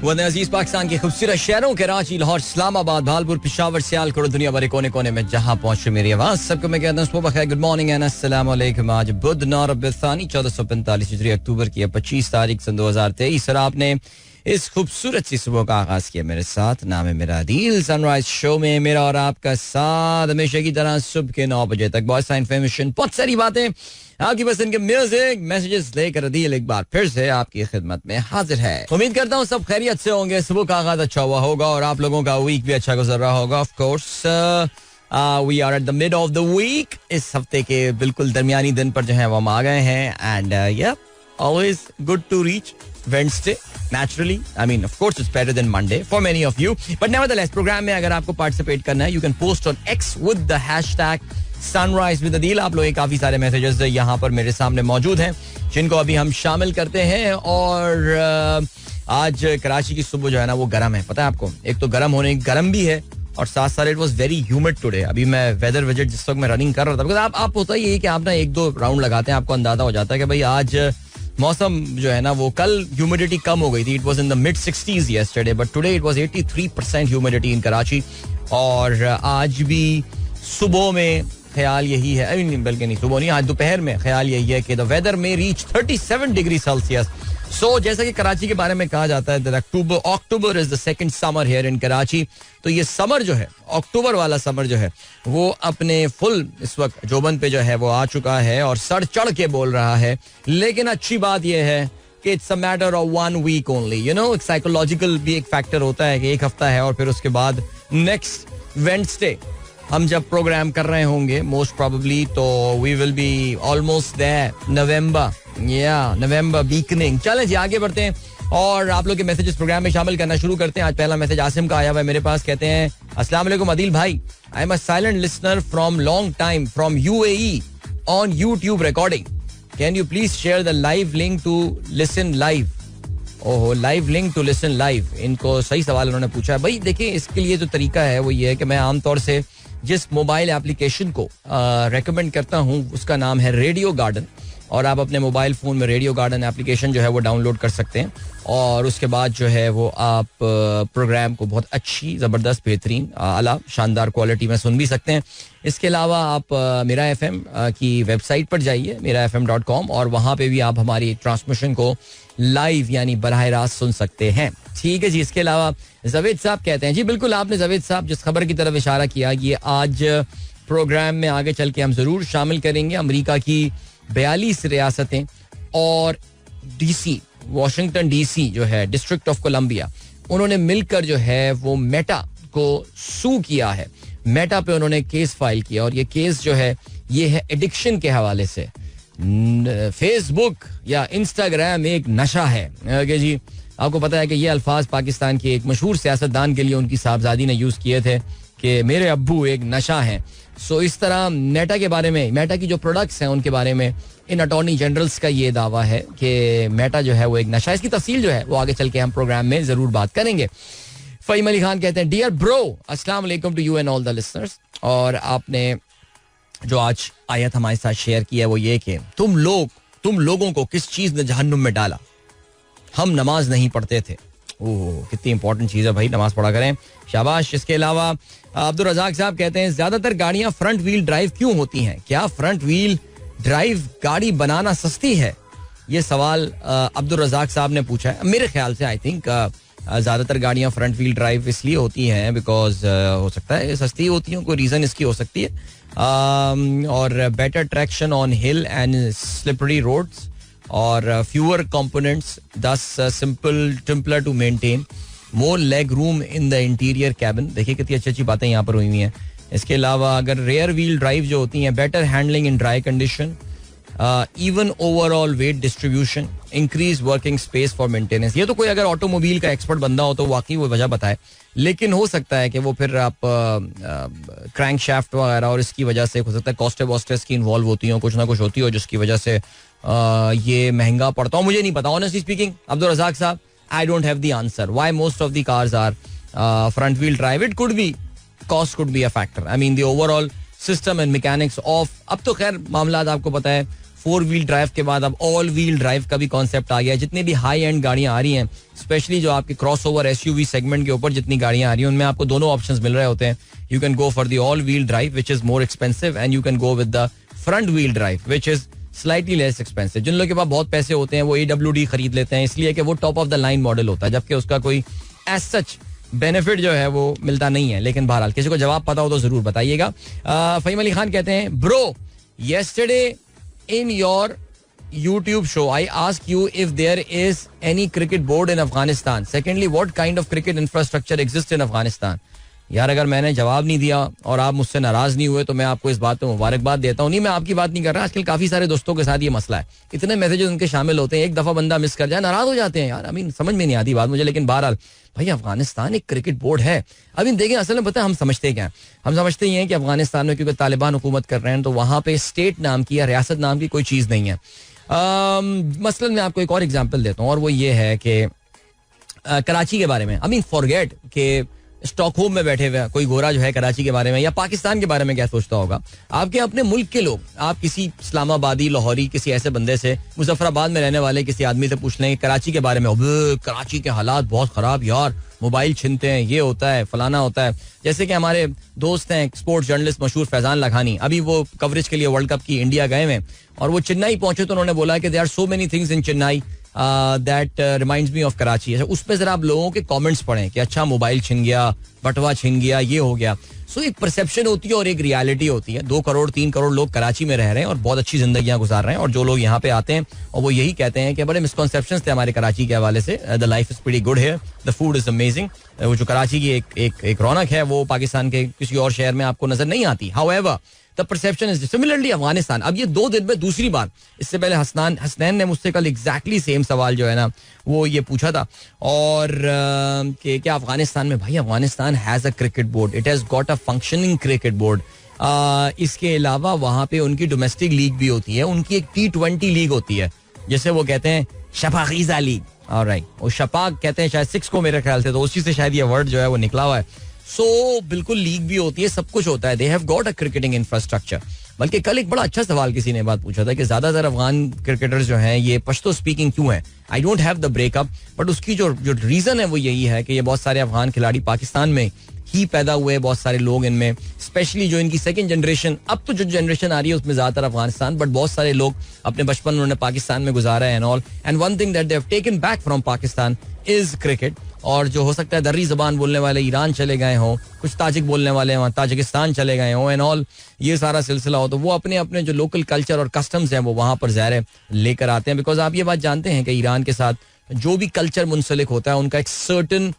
अजीज पाकिस्तान के खूबसूरत शहरों कराची, लाहौर, इस्लामाबाद, भालपुर, पिशावर, सियालकोट, दुनिया भर कोने कोने में जहां पहुंचे मेरी आवाज सबको मैं कहता हूं सुबह बखैर, गुड मॉर्निंग एंड अस्सलाम वालेकुम। आज बुध 9 रबीउल-अव्वल 1445 हिजरी अक्टूबर की 25 तारीख सन 2023 और आपने इस खूबसूरत सी सुबह का आगाज किया मेरे साथ। नाम है मेरा आदिल। सनराइज शो में मेरा और आपका साथ हमेशा की तरह सुबह के 9 बजे तक बहुत सारी इन्फॉर्मेशन, बहुत सारी बातें, आपकी पसंद के म्यूजिक, मैसेजेस लेकर अदील एक बार फिर से आपकी खिदमत में हाजिर है। उम्मीद करता हूँ सब खैरियत से होंगे, सुबह का आगाज अच्छा हुआ होगा और आप लोगों का वीक भी अच्छा गुजर रहा होगा। Of course we are at the mid of the week. इस हफ्ते के बिल्कुल दरमियानी दिन पर जो है वो हम आ गए हैं एंड या always good to reach Wednesday naturally. I mean, of course, it's better than Monday for many of you. But nevertheless, programme में अगर आपको पार्टिसिपेट करना है, you can post on X with the hashtag Sunrise with Adil. आप लोग काफी सारे messages यहाँ पर मेरे सामने मौजूद हैं जिनको अभी हम शामिल करते हैं। और आज कराची की सुबह जो है ना वो गर्म है, पता है आपको। एक तो गर्म भी है और साथ साथ it was very humid today. अभी मैं वेदर विजेट जिस वक्त मैं रनिंग कर रहा था, बिकॉज आप होता ही है कि आप ना एक दो राउंड लगाते हैं, आपको अंदाजा हो जाता है कि भाई आज मौसम जो है ना वो कल ह्यूमिडिटी कम हो गई थी। It was in the mid 60s yesterday but today it was 83% humidity in Karachi. और आज भी सुबह में ख्याल यही है, बल्कि नहीं सुबह नहीं, आज दोपहर में ख्याल यही है कि द वेदर में रीच 37 डिग्री सेल्सियस। सो जैसा कि कराची के बारे में कहा जाता है October is the second summer here in Karachi. तो ये समर जो है, अक्टूबर वाला समर जो है वो अपने फुल इस वक्त जोबन पे जो है वो आ चुका है और सड़ चढ़ के बोल रहा है। लेकिन अच्छी बात यह है कि it's a matter of 1 week only. You know, psychological भी एक फैक्टर होता है कि एक हफ्ता है और फिर उसके बाद नेक्स्ट वेडनेसडे हम जब प्रोग्राम कर रहे होंगे मोस्ट प्रोबेबली, तो we will be almost there November weakening. चलें जी आगे बढ़ते हैं और आप लोग के मैसेजेस प्रोग्राम में शामिल करना शुरू करते हैं। आज पहला मैसेज आसिम का आया हुआ है मेरे पास। कहते हैं अस्सलाम वालेकुम अदील भाई, I am a silent listener from long time from UAE on YouTube recording. Can you please share the live link to listen live. ओहो, live link to listen live, इनको सही सवाल उन्होंने पूछा है। भाई देखिए, इसके लिए जो तरीका है वो ये है कि मैं आमतौर से जिस मोबाइल एप्लीकेशन को रेकमेंड करता हूँ उसका नाम है रेडियो गार्डन। और आप अपने मोबाइल फ़ोन में रेडियो गार्डन एप्लीकेशन जो है वो डाउनलोड कर सकते हैं और उसके बाद जो है वो आप प्रोग्राम को बहुत अच्छी, ज़बरदस्त, बेहतरीन, आला, शानदार क्वालिटी में सुन भी सकते हैं। इसके अलावा आप मेरा FM की वेबसाइट पर जाइए mirafm.com और वहाँ पे भी आप हमारी ट्रांसमिशन को लाइव यानी बराह रास्त सुन सकते हैं। ठीक है जी। इसके अलावा जावेद साहब कहते हैं, जी बिल्कुल आपने जावेद साहब जिस खबर की तरफ इशारा किया कि आज प्रोग्राम में आगे चल के हम ज़रूर शामिल करेंगे अमेरिका की 42 रियासतें और DC वाशिंगटन DC जो है डिस्ट्रिक्ट ऑफ कोलंबिया, उन्होंने मिलकर जो है वो मेटा को सू किया है। मेटा पे उन्होंने केस फाइल किया और ये केस जो है ये है एडिक्शन के हवाले से। फेसबुक या इंस्टाग्राम एक नशा है। ओके जी, आपको पता है कि ये अल्फाज पाकिस्तान के एक मशहूर सियासतदान के लिए उनकी साहबजादी ने यूज किए थे कि मेरे अब्बू एक नशा है। सो इस तरह मेटा के बारे में, मेटा की जो प्रोडक्ट्स हैं उनके बारे में इन अटॉर्नी जनरल्स का ये दावा है कि मेटा जो है वो एक नशा है। इसकी तफसील जो है वो आगे चल के हम प्रोग्राम में जरूर बात करेंगे। फहीम अली खान कहते हैं, डियर ब्रो, अस्सलाम वालेकुम to you and all the listeners. और आपने जो आज आयत हमारे साथ शेयर की है वो ये कि तुम लोगों को किस चीज ने जहन्नुम में डाला, हम नमाज नहीं पढ़ते थे। ओह, कितनी इंपॉर्टेंट चीज है भाई, नमाज पढ़ा करें, शाबाश। इसके अलावा अब्दुल रजाक साहब कहते हैं, ज्यादातर गाड़ियां फ्रंट व्हील ड्राइव क्यों होती हैं, क्या फ्रंट व्हील ड्राइव गाड़ी बनाना सस्ती है? ये सवाल अब्दुल रजाक साहब ने पूछा है। मेरे ख्याल से आई थिंक ज्यादातर गाड़ियां फ्रंट व्हील ड्राइव इसलिए होती हैं बिकॉज हो सकता है सस्ती होती हैं, कोई रीजन इसकी हो सकती है। और better traction on hill and slippery roads और fewer components, thus simpler to maintain, more leg room in the interior cabin. देखिए कितनी अच्छी अच्छी बातें यहाँ पर हुई हुई हैं। इसके अलावा अगर रेयर व्हील ड्राइव जो होती हैं, better handling in dry condition, even overall wait distribution, increase working space for maintenance. ये तो कोई अगर ऑटोमोबाइल का एक्सपर्ट बंदा हो तो वाकई वो वजह बताए, लेकिन हो सकता है कि वो फिर आप क्रैंक शाफ्ट वगैरह और इसकी वजह से हो सकता है कॉस्टे वॉस्टेस की इन्वॉल्व होती हो, कुछ ना कुछ होती हो जिसकी वजह से ये महंगा पड़ता हो। मुझे नहीं पता ऑनेस्टली स्पीकिंग अब्दुल रजाक साहब, I don't have the answer why most of the cars are front wheel drive. It could be, cost could be a factor. I mean the overall system and mechanics of, अब तो खैर मामला आपको पता है 4 wheel drive के बाद अब ऑल व्हील ड्राइव का भी कॉन्सेप्ट आ गया. जितनी भी हाई एंड गाड़ियां आ रही हैं, स्पेशली जो आपके क्रॉस ओवर SUV सेगमेंट के ऊपर जितनी गाड़ियां आ रही हैं, उनमें आपको दोनों ऑप्शंस मिल रहे होते हैं. You can go for the all wheel drive which is more expensive and you can go with the front wheel drive which is slightly less expensive. जिन लोगों के पास बहुत पैसे होते हैं वो AWD खरीद लेते हैं, इसलिए कि वो top of the line model होता है, जबकि उसका कोई एज सच बेनिफिट जो है वो मिलता नहीं है. लेकिन बहरहाल किसी को जवाब पता हो तो जरूर बताइएगा. फहीम अली खान कहते हैं, bro yesterday in your YouTube show I asked you if there is any cricket board in Afghanistan. Secondly, what kind of cricket infrastructure exists in Afghanistan? यार अगर मैंने जवाब नहीं दिया और आप मुझसे नाराज नहीं हुए तो मैं आपको इस बात पे मुबारकबाद देता हूँ. नहीं, मैं आपकी बात नहीं कर रहा. आजकल काफी सारे दोस्तों के साथ ये मसला है, इतने मैसेजेस उनके शामिल होते हैं, एक दफा बंदा मिस कर जाए नाराज हो जाते हैं. यार आई मीन समझ में नहीं आती बात मुझे. लेकिन बहरहाल भाई अफगानिस्तान एक क्रिकेट बोर्ड है. अभी देखें, असल में पता है हम समझते क्या हैं, हम समझते ही हैं कि अफगानिस्तान में क्योंकि तालिबान हुकूमत कर रहे हैं तो वहां पे स्टेट नाम की या रियासत नाम की कोई चीज नहीं है. मसलन मैं आपको एक और एग्जाम्पल देता हूँ और वो ये है कि कराची के बारे में, आई मीन फॉरगेट कि स्टॉकहोम में बैठे हुए कोई गोरा जो है कराची के बारे में या पाकिस्तान के बारे में क्या सोचता होगा. आपके अपने मुल्क के लोग, आप किसी इस्लामाबादी, लाहौरी, किसी ऐसे बंदे से, मुजफ्फराबाद में रहने वाले किसी आदमी से पूछ लें कराची के बारे में, कराची के हालात बहुत खराब यार, मोबाइल छीनते हैं, ये होता है, फलाना होता है. जैसे कि हमारे दोस्त हैं स्पोर्ट्स जर्नलिस्ट मशहूर फैजान लखानी, अभी वो कवरेज के लिए वर्ल्ड कप की इंडिया गए हैं और वो चेन्नई पहुंचे तो उन्होंने बोला कि there are so many things in Chennai that reminds me of Karachi. उस पर जरा आप लोगों के कमेंट्स पढ़ें कि अच्छा मोबाइल छिन गया, बटवा छिन गया, ये हो गया. सो एक परसेप्शन होती है और एक रियलिटी होती है. 2 करोड़ 3 करोड़ लोग कराची में रह रहे हैं और बहुत अच्छी जिंदगियां गुजार रहे हैं, और जो लोग यहाँ पे आते हैं और वो यही कहते हैं कि बड़े मिसकॉन्सेप्शंस थे हमारे कराची के हवाले से. The life is pretty good here, the food is amazing. वो जो कराची की एक रौनक है वो पाकिस्तान के किसी और शहर में आपको नजर नहीं आती. However the perception is similarly Afghanistan. अब ये 2 दिन में दूसरी बार, इससे पहले हसनैन ने मुझसे कल एग्जैक्टली सेम सवाल जो है ना वो ये पूछा था, और कि क्या अफगानिस्तान में, भाई Afghanistan has a cricket board, it has got a functioning cricket board. इसके अलावा वहाँ पे उनकी डोमेस्टिक लीग भी होती है, उनकी एक T20 लीग होती है जिसे वो कहते हैं शफाकीजा लीग. ऑलराइट, वो शपाक कहते हैं शायद 6 को मेरे ख्याल से, तो उसी से शायद ये वर्ड जो है वो निकला हुआ है. सो बिल्कुल लीग भी होती है, सब कुछ होता है. दे have got a cricketing infrastructure. बल्कि कल एक बड़ा अच्छा सवाल किसी ने बात पूछा था कि ज्यादातर अफगान क्रिकेटर्स जो हैं ये पश्तो स्पीकिंग क्यों हैं. आई don't have the breakup, but उसकी जो रीजन है वो यही है कि ये बहुत सारे अफगान खिलाड़ी पाकिस्तान में ही पैदा हुए, बहुत सारे लोग इनमें, स्पेशली जो इनकी सेकंड जनरेशन, अब तो जो जनरेशन आ रही है उसमें ज्यादातर अफगानिस्तान, बट बहुत सारे लोग अपने बचपन उन्होंने पाकिस्तान में गुजारा है and all. And one thing that they have taken back from Pakistan is cricket. और जो हो सकता है दर्री जबान बोलने वाले ईरान चले गए हों, कुछ ताजिक बोलने वाले वहाँ ताजिकिस्तान चले गए हों एंड ऑल, ये सारा सिलसिला हो, तो वो अपने अपने जो लोकल कल्चर और कस्टम्स हैं वो वहाँ पर ज़ाहिर लेकर आते हैं. बिकॉज आप ये बात जानते हैं कि ईरान के साथ जो भी कल्चर मुंसलिक होता है उनका एक सर्टन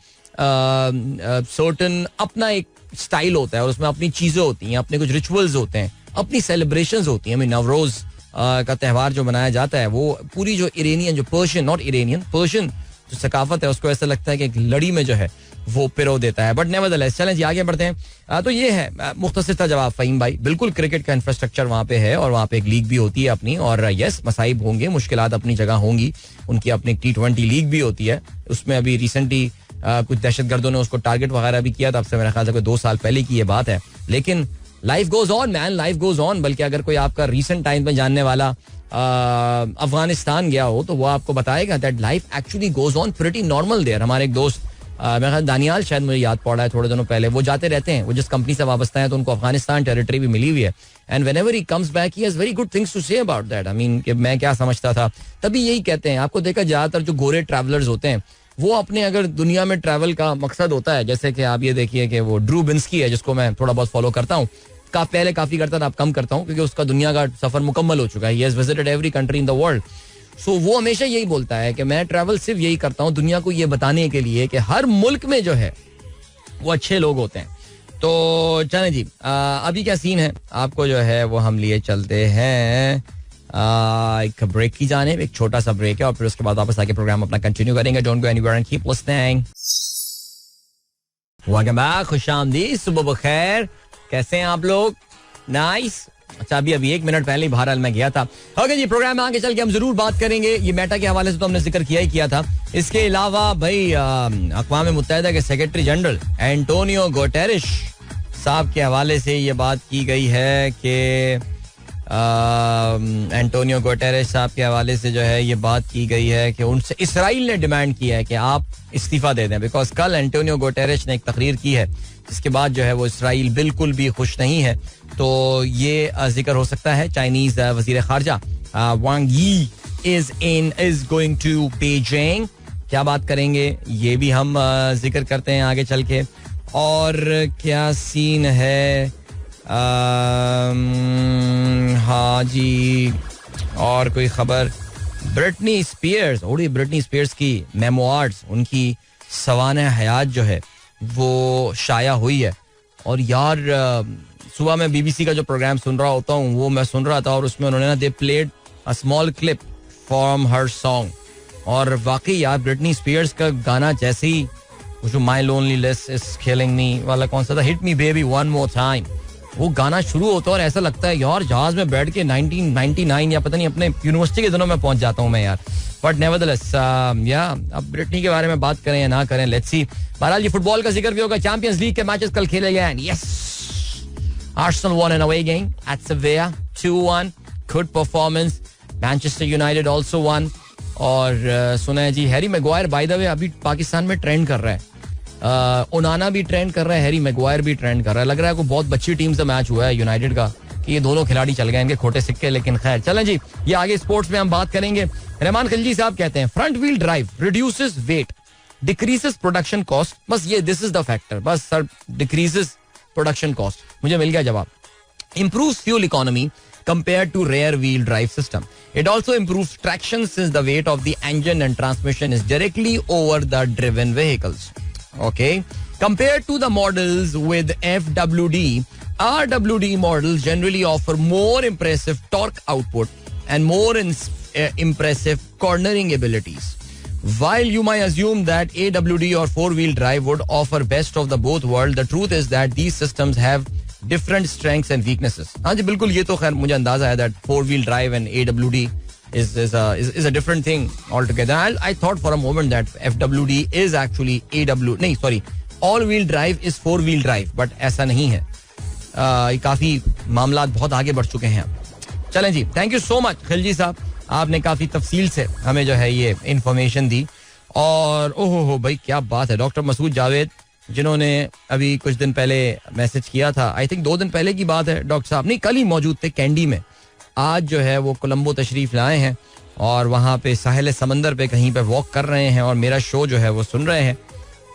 अपना एक स्टाइल होता है और उसमें अपनी चीज़ें होती हैं, अपने कुछ रिचुअल्स होते हैं, अपनी सेलिब्रेशंस होती हैं. नवरोज़ का त्यौहार जो मनाया जाता है वो पूरी जो इरानियन, जो पर्शियन जो सकाफत है उसको ऐसा लगता है कि एक लड़ी में जो है वो पिरो देता है. बट नेवरदलेस चलें जी आगे बढ़ते हैं. तो ये है मुख्तसर सा जवाब फहीम भाई. बिल्कुल क्रिकेट का इंफ्रास्ट्रक्चर वहाँ पे है और वहाँ पे एक लीग भी होती है अपनी, और यस मसाइब होंगे, मुश्किलात अपनी जगह होंगी. उनकी अपनी T20 लीग भी होती है, उसमें अभी रिसेंटली कुछ दहशतगर्दों ने उसको टारगेट वगैरह भी किया था. अब से मेरा ख्याल है 2 साल पहले की ये बात है. लेकिन life goes on man, life goes on. बल्कि अगर कोई आपका रिसेंट टाइम में जानने वाला अफगानिस्तान गया हो तो वो आपको बताएगा that life actually goes on pretty normal there. हमारे एक दोस्त मेरे ख्याल दानियाल, शायद मुझे याद पड़ रहा है थोड़े दिनों पहले, वो जाते रहते हैं, वो जिस कंपनी से वाबस्ता है तो उनको अफगानिस्तान टेरिटरी भी मिली हुई है. And whenever he comes back he has very good things to say about that. I mean कि मैं क्या समझता था तभी यही कहते हैं. आपको देखा ज्यादातर जो गोरे ट्रैवलर्स होते हैं वो अपने, अगर दुनिया में ट्रैवल का मकसद होता है, जैसे कि आप ये देखिए कि वो ड्रू बिन्स्की है जिसको मैं थोड़ा बहुत फॉलो करता हूँ, पहले काफी करता था, अब कम करता हूँ क्योंकि उसका दुनिया का सफर मुकम्मल हो चुका है. He has visited every country in the world. So वो हमेशा यही बोलता है कि मैं ट्रैवल सिर्फ यही करता हूँ दुनिया को ये बताने के लिए कि हर मुल्क में जो है वो अच्छे लोग होते हैं. तो चलें जी, अभी क्या सीन है आपको जो है वो हम लिए चलते हैं एक ब्रेक की जानिब. एक छोटा सा ब्रेक है और फिर उसके बाद वापस आके प्रोग्राम अपना कंटिन्यू करेंगे. Don't go anywhere and keep listening. Welcome back, खुशामदीद, सुबह बखैर. कैसे हैं आप लोग? नाइस. अच्छा, अभी 1 मिनट पहले बहरहाल मैं गया था. ओके जी, प्रोग्राम में आगे चल के हम जरूर बात करेंगे. ये मेटा के हवाले से तो हमने जिक्र किया था. इसके अलावा भाई अक़वाम मुत्तहिदा के सेक्रेटरी जनरल एंटोनियो गुटेरेश साहब के हवाले से ये बात की गई है कि एंटोनियो गुटेरेस साहब के हवाले से जो है ये बात की गई है कि उनसे इसराइल ने डिमांड किया है कि आप इस्तीफा दे दें, बिकॉज कल एंटोनियो गुटेरेस ने एक तकरीर की है जिसके बाद जो है वो इसराइल बिल्कुल भी खुश नहीं है. तो ये जिक्र हो सकता है. चाइनीज वजीर खारजा वांग यी इज गोइंग टू बीजिंग. क्या बात करेंगे ये भी हम जिक्र करते हैं आगे चल के. और क्या सीन है. हाँ जी, और कोई खबर. ब्रिटनी स्पीयर्स की मेमोआर्स, उनकी सवाने हयात जो है वो शाया हुई है. और यार सुबह मैं बीबीसी का जो प्रोग्राम सुन रहा होता हूँ वो मैं सुन रहा था और उसमें उन्होंने ना they played a small clip from her song. और वाकई यार ब्रिटनी स्पीयर्स का गाना जैसे ही वो जो माई लोनलीनेस इज किलिंग मी वाला कौन सा था, hit me baby one more time, वो गाना शुरू होता है और ऐसा लगता है यार जहाज में बैठ के 1999 या पता नहीं अपने यूनिवर्सिटी के दिनों में पहुंच जाता हूं मैं यार. बट नेवरदलेस या अब ब्रिटनी के बारे में बात करें या ना करें, लेट्स सी. बहरहाल ये फुटबॉल का जिक्र भी होगा. चैंपियंस लीग के मैचेस कल खेले गए हैं. Yes, Arsenal won an away game at Sevilla 2-1. Good performance. Manchester United also won. और सुना है जी Harry Maguire by the way अभी पाकिस्तान में ट्रेंड कर रहा है. ओनाना भी ट्रेंड कर रहा है, हैरी मैगवायर भी ट्रेंड कर रहा है. लग रहा है कोई बहुत अच्छी टीम से मैच हुआ है यूनाइटेड का कि ये दोनों खिलाड़ी चल गए इनके खोटे सिक्के. लेकिन खैर चलें जी, ये आगे स्पोर्ट्स में हम बात करेंगे. रहमान खिलजी साहब कहते हैं front wheel drive reduces weight, decreases production cost. बस ये दिस इज द फैक्टर. बस सर डिक्रीजेस प्रोडक्शन कॉस्ट, मुझे मिल गया जवाब. improves fuel economy compared to rear wheel drive system. It also improves traction since the weight of the engine and transmission is directly over the driven vehicles. Okay. Compared to the models with FWD, RWD models generally offer more impressive torque output and more impressive cornering abilities. While you might assume that AWD or four-wheel drive would offer best of the both worlds, the truth is that these systems have different strengths and weaknesses. हाँ जी बिल्कुल, ये तो खैर मुझे अंदाजा है that four-wheel drive and AWD is a different thing altogether. I thought for a moment that FWD is actually all-wheel drive is four-wheel drive, but ऐसा नहीं है. ये काफी मामलात बहुत आगे बढ़ चुके हैं. चलें जी, thank you so much Khilji साहब, आपने काफी तफसील से हमें जो है ये इंफॉर्मेशन दी. और ओहो भाई क्या बात है. डॉक्टर मसूद जावेद जिन्होंने अभी कुछ दिन पहले मैसेज किया था, आई थिंक 2 दिन पहले की बात है, डॉक्टर साहब नहीं कल ही मौजूद थे कैंडी में. आज जो है वो कोलंबो तशरीफ लाए हैं और वहाँ पे साहिल समंदर पे कहीं पे वॉक कर रहे हैं और मेरा शो जो है वो सुन रहे हैं.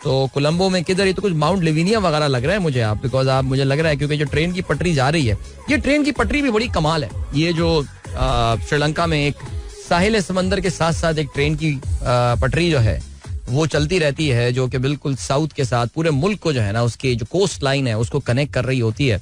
तो कोलंबो में किधर, ये तो कुछ माउंट लेविनिया वगैरह लग रहा है मुझे आप, बिकॉज आप मुझे लग रहा है क्योंकि जो ट्रेन की पटरी जा रही है, ये ट्रेन की पटरी भी बड़ी कमाल है. ये जो श्रीलंका में एक साहिल समंदर के साथ साथ एक ट्रेन की पटरी जो है वो चलती रहती है जो कि बिल्कुल साउथ के साथ पूरे मुल्क को जो है ना उसकी जो कोस्ट लाइन है उसको कनेक्ट कर रही होती है.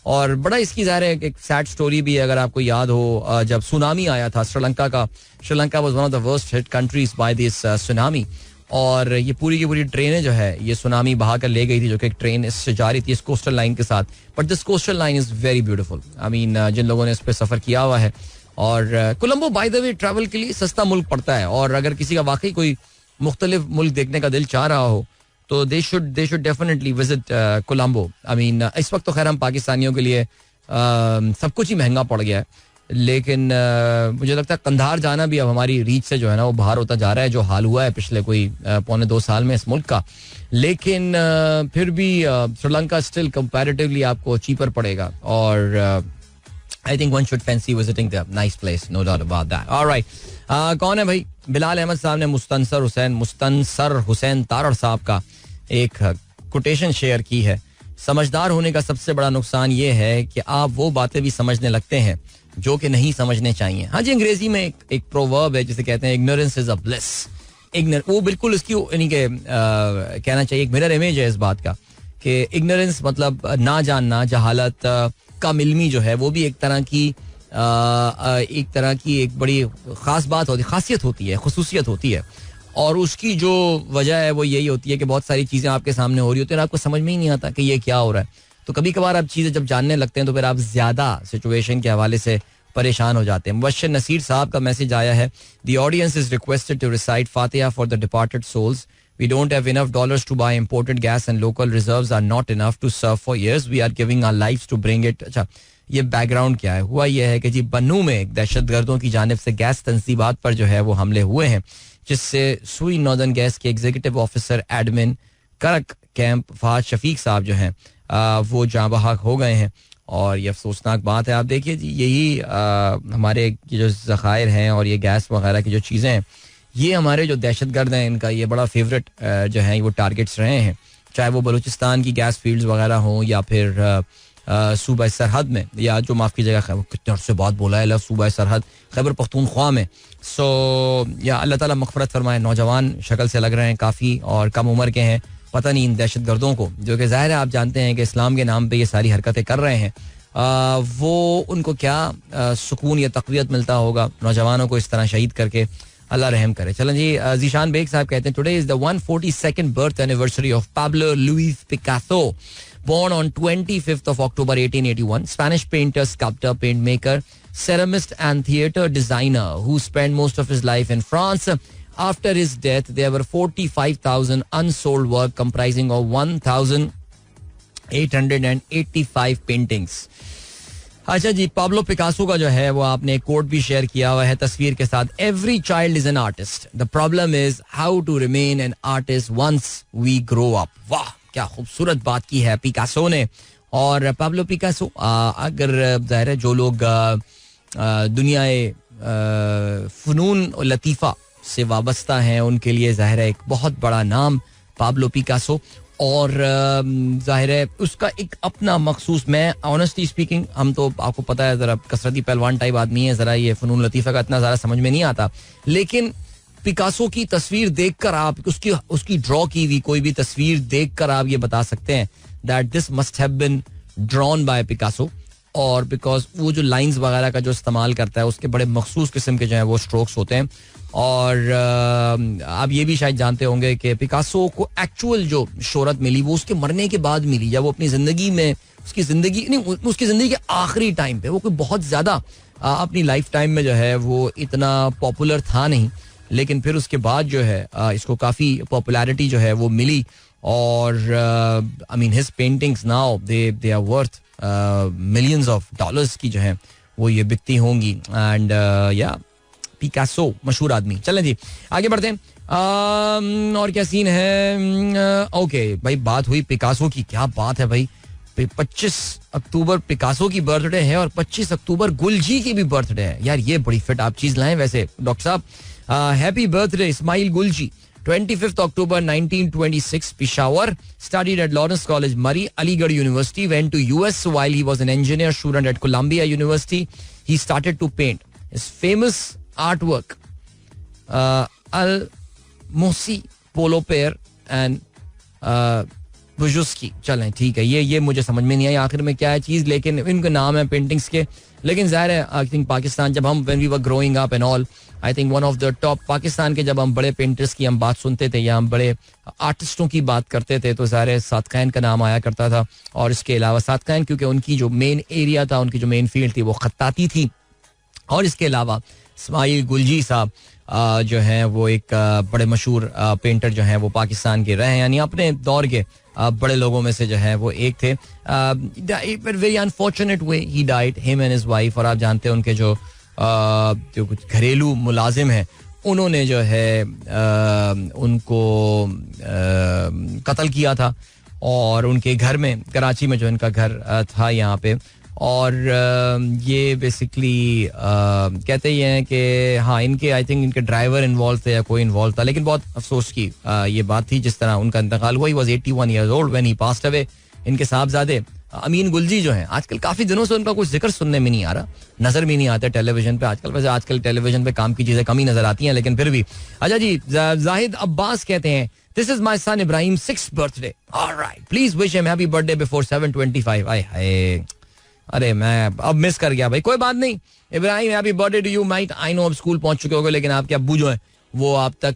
और बड़ा इसकी ज़ाहिर है एक सैड स्टोरी भी है, अगर आपको याद हो जब सुनामी आया था Sri Lanka was one of the worst hit countries by this tsunami. और ये पूरी की पूरी ट्रेनें जो है ये सुनामी बहा कर ले गई थी, जो कि एक ट्रेन इससे जा रही थी इस कोस्टल लाइन के साथ. But this coastal line is very beautiful. I mean जिन लोगों ने इस पर सफ़र किया हुआ है. और Colombo by the way travel के लिए सस्ता मुल्क पड़ता है, और अगर किसी का वाकई कोई मुख्तलिफ मुल्क देखने का दिल चाह रहा हो तो they should definitely visit Colombo. I mean इस वक्त तो खैर हम पाकिस्तानियों के लिए सब कुछ ही महंगा पड़ गया है, लेकिन मुझे लगता है कंधार जाना भी अब हमारी रीच से जो है ना वो बाहर होता जा रहा है, जो हाल हुआ है पिछले कोई 1.25 साल में इस मुल्क का. लेकिन फिर भी श्रीलंका स्टिल कंपैरेटिवली आपको चीपर पड़ेगा. और I think one should fancy visiting the nice place, no doubt about that. All right, कौन है भाई? बिलाल अहमद साहब ने मुस्तनसर हुसैन तारड़ साहब का एक कोटेशन शेयर की है. समझदार होने का सबसे बड़ा नुकसान ये है कि आप वो बातें भी समझने लगते हैं जो कि नहीं समझने चाहिए. हाँ जी, अंग्रेजी में एक प्रोवर्ब है जिसे कहते हैं इग्नोरेंस इज अ ब्लिस. वो बिल्कुल इसकी यानी कि कहना चाहिए एक मिरर इमेज है इस बात का कि इग्नोरेंस मतलब ना जानना, जहालत का मिलमी जो है वो भी एक तरह की एक बड़ी खास बात होती है, खासियत होती है, खुसूसियत होती है. और उसकी जो वजह है वो यही होती है कि बहुत सारी चीज़ें आपके सामने हो रही होती है और आपको समझ में ही नहीं आता कि ये क्या हो रहा है. तो कभी कभार आप चीज़ें जब जानने लगते हैं तो फिर आप ज़्यादा सिचुएशन के हवाले से परेशान हो जाते हैं. मुबश्शिर नसीर साहब का मैसेज आया है. The audience is requested to recite फातिहा for the departed souls. We don't have enough dollars to buy imported gas and local reserves are not enough to serve for years. We are giving our lives to bring it. अच्छा, ये background क्या है. हुआ यह है कि जी बन्नू में एक दहशतगर्दों की जानिब से गैस तंसीबात पर जो है वो हमले हुए हैं, जिससे सुई नॉर्दर्न गैस के एग्जीक्यूटिव ऑफिसर एडमिन करक कैंप फहद शफीक साहब जो हैं वो जाँ बहक हो गए हैं. और ये अफसोसनाक बात है. आप देखिए जी, यही हमारे जो ज़खायर हैं और ये गैस वगैरह की जो चीज़ें हैं, ये हमारे जो दहशतगर्द हैं इनका ये बड़ा फेवरेट जो है वो टारगेट्स रहे हैं. चाहे वो बलूचिस्तान की गैस फील्ड्स वगैरह हों या फिर सूबा सरहद में, या जो माफ़ कीजिएगा कितने अर्से बाद बोला है लफ्ज़ सूबा सरहद, खैबर पख्तूनख्वा में. सो या अल्लाह ताला मग़फ़रत फरमाए. नौजवान शक्ल से लग रहे हैं काफ़ी और कम उम्र के हैं. पता नहीं इन दहशतगर्दों को, जो कि ज़ाहिर है आप जानते हैं कि इस्लाम के नाम पे ये सारी हरकतें कर रहे हैं, वो उनको क्या सुकून या तक़वियत मिलता होगा नौजवानों को इस तरह शहीद करके. अल्लाह रहम करे. चलें जी, जीशान बेग साहब कहते हैं today is the 142nd birth anniversary of Pablo Luis Picasso, born on 25th of October 1881, Spanish painter, sculptor, paint maker, ceramist and theater designer who spent most of his life in France. After his death, there were 45,000 unsold work comprising of 1,885 paintings. अच्छा जी, Pablo Picasso का जो है वो आपने एक coat भी share किया हुआ है तस्वीर के साथ. Every child is an artist, the problem is how to remain an artist once we grow up. वाह, क्या खूबसूरत बात की है पिकासो ने. और पाब्लो पिकासो, अगर ज़ाहिर है जो लोग दुनियाए फ़नून लतीफ़ा से वाबस्ता हैं उनके लिए ज़ाहिर है एक बहुत बड़ा नाम पाब्लो पिकासो. और ज़ाहिर है उसका एक अपना मखसूस, मैं ऑनेस्टली स्पीकिंग, हम तो आपको पता है ज़रा कसरती पहलवान टाइप आदमी है, ज़रा ये फ़नून लतीफ़ा का इतना ज़्यादा समझ में नहीं आता. लेकिन पिकासो की तस्वीर देखकर आप उसकी ड्रॉ की हुई कोई भी तस्वीर देखकर आप ये बता सकते हैं that this must have been drawn by Picasso. और बिकॉज वो जो लाइंस वगैरह का जो इस्तेमाल करता है उसके बड़े मखसूस किस्म के जो है वो स्ट्रोक्स होते हैं. और आप ये भी शायद जानते होंगे कि पिकासो को एक्चुअल जो शोहरत मिली वो उसके मरने के बाद मिली, या वो अपनी ज़िंदगी में उसकी ज़िंदगी के आखिरी टाइम पे, वो कोई बहुत ज़्यादा अपनी लाइफ टाइम में जो है वो इतना पॉपुलर था नहीं, लेकिन फिर उसके बाद जो है इसको काफ़ी पॉपुलैरिटी जो है वो मिली. और I mean his paintings now they are worth millions of dollars की जो है वो ये बिकती होंगी. एंड या पिकासो मशहूर आदमी. चलें जी आगे बढ़ते हैं. और क्या सीन है. ओके भाई, बात हुई पिकासो की, क्या बात है भाई. 25 अक्टूबर पिकासो की बर्थडे है और 25 अक्टूबर गुलजी की भी बर्थडे है. यार ये बड़ी फिट आप चीज लाएं वैसे डॉक्टर साहब. Happy birthday Ismail गुलजी. 25th October 1926, Peshawar, studied at Lawrence College, Murray, Aligarh University, went to US while he was an engineer student at Columbia University. He started to paint. His famous artwork, Al-Mosi, Polo Pear and बुजुस्की. चलें ठीक है, ये मुझे समझ में नहीं आई आखिर में क्या है चीज़, लेकिन इनके नाम है पेंटिंग्स के. लेकिन ज़ाहिर है आई थिंक पाकिस्तान, जब हम when we were growing up and all, I think one of the top Pakistan के जब हम बड़े पेंटर्स की हम बात सुनते थे या हम बड़े आर्टिस्टों की बात करते थे तो ज़ाहिर है सादकाइन का नाम आया करता था. और इसके अलावा सादकाइन क्योंकि उनकी जो मेन एरिया था, उनकी जो मेन फील्ड थी वो खत्ताती थी. और इसके अलावा इस्माइल गुलजी साहब जो हैं वो एक बड़े मशहूर पेंटर जो हैं वो पाकिस्तान के रहे हैं, यानी अपने दौर के बड़े लोगों में से जो है वो एक थे. Very unfortunate way he died, him and his wife. और आप जानते हैं उनके जो कुछ घरेलू मुलाजिम हैं उन्होंने जो है उनको कत्ल किया था. और उनके घर में, कराची में जो इनका घर था यहाँ पे, और ये बेसिकली कहते ही हैं कि हाँ इनके आई थिंक इनके ड्राइवर इन्वॉल्व थे या कोई इन्वॉल्व था. लेकिन बहुत अफसोस की ये बात थी जिस तरह उनका इंतकाल हुआ. He was 81 years old when he passed away. इनके साहबजादे अमीन गुलजी जो हैं, आजकल काफ़ी दिनों से उनका कुछ जिक्र सुनने में नहीं आ रहा, नज़र भी नहीं आता टेलीविजन पे आजकल. वैसे आजकल टेलीविजन पे काम की चीज़ें कम ही नज़र आती हैं, लेकिन फिर भी. अच्छा जी, जाहिद अब्बास कहते हैं this is my son Ibrahim 6th birthday. Alright, please wish him happy birthday before 7:25. आए हाय, अरे मैं अब मिस कर गया भाई. कोई बात नहीं Ibrahim, happy birthday to you. Might I know अब स्कूल पहुंच चुके होंगे, लेकिन आपके अब्बू जो है वो आप तक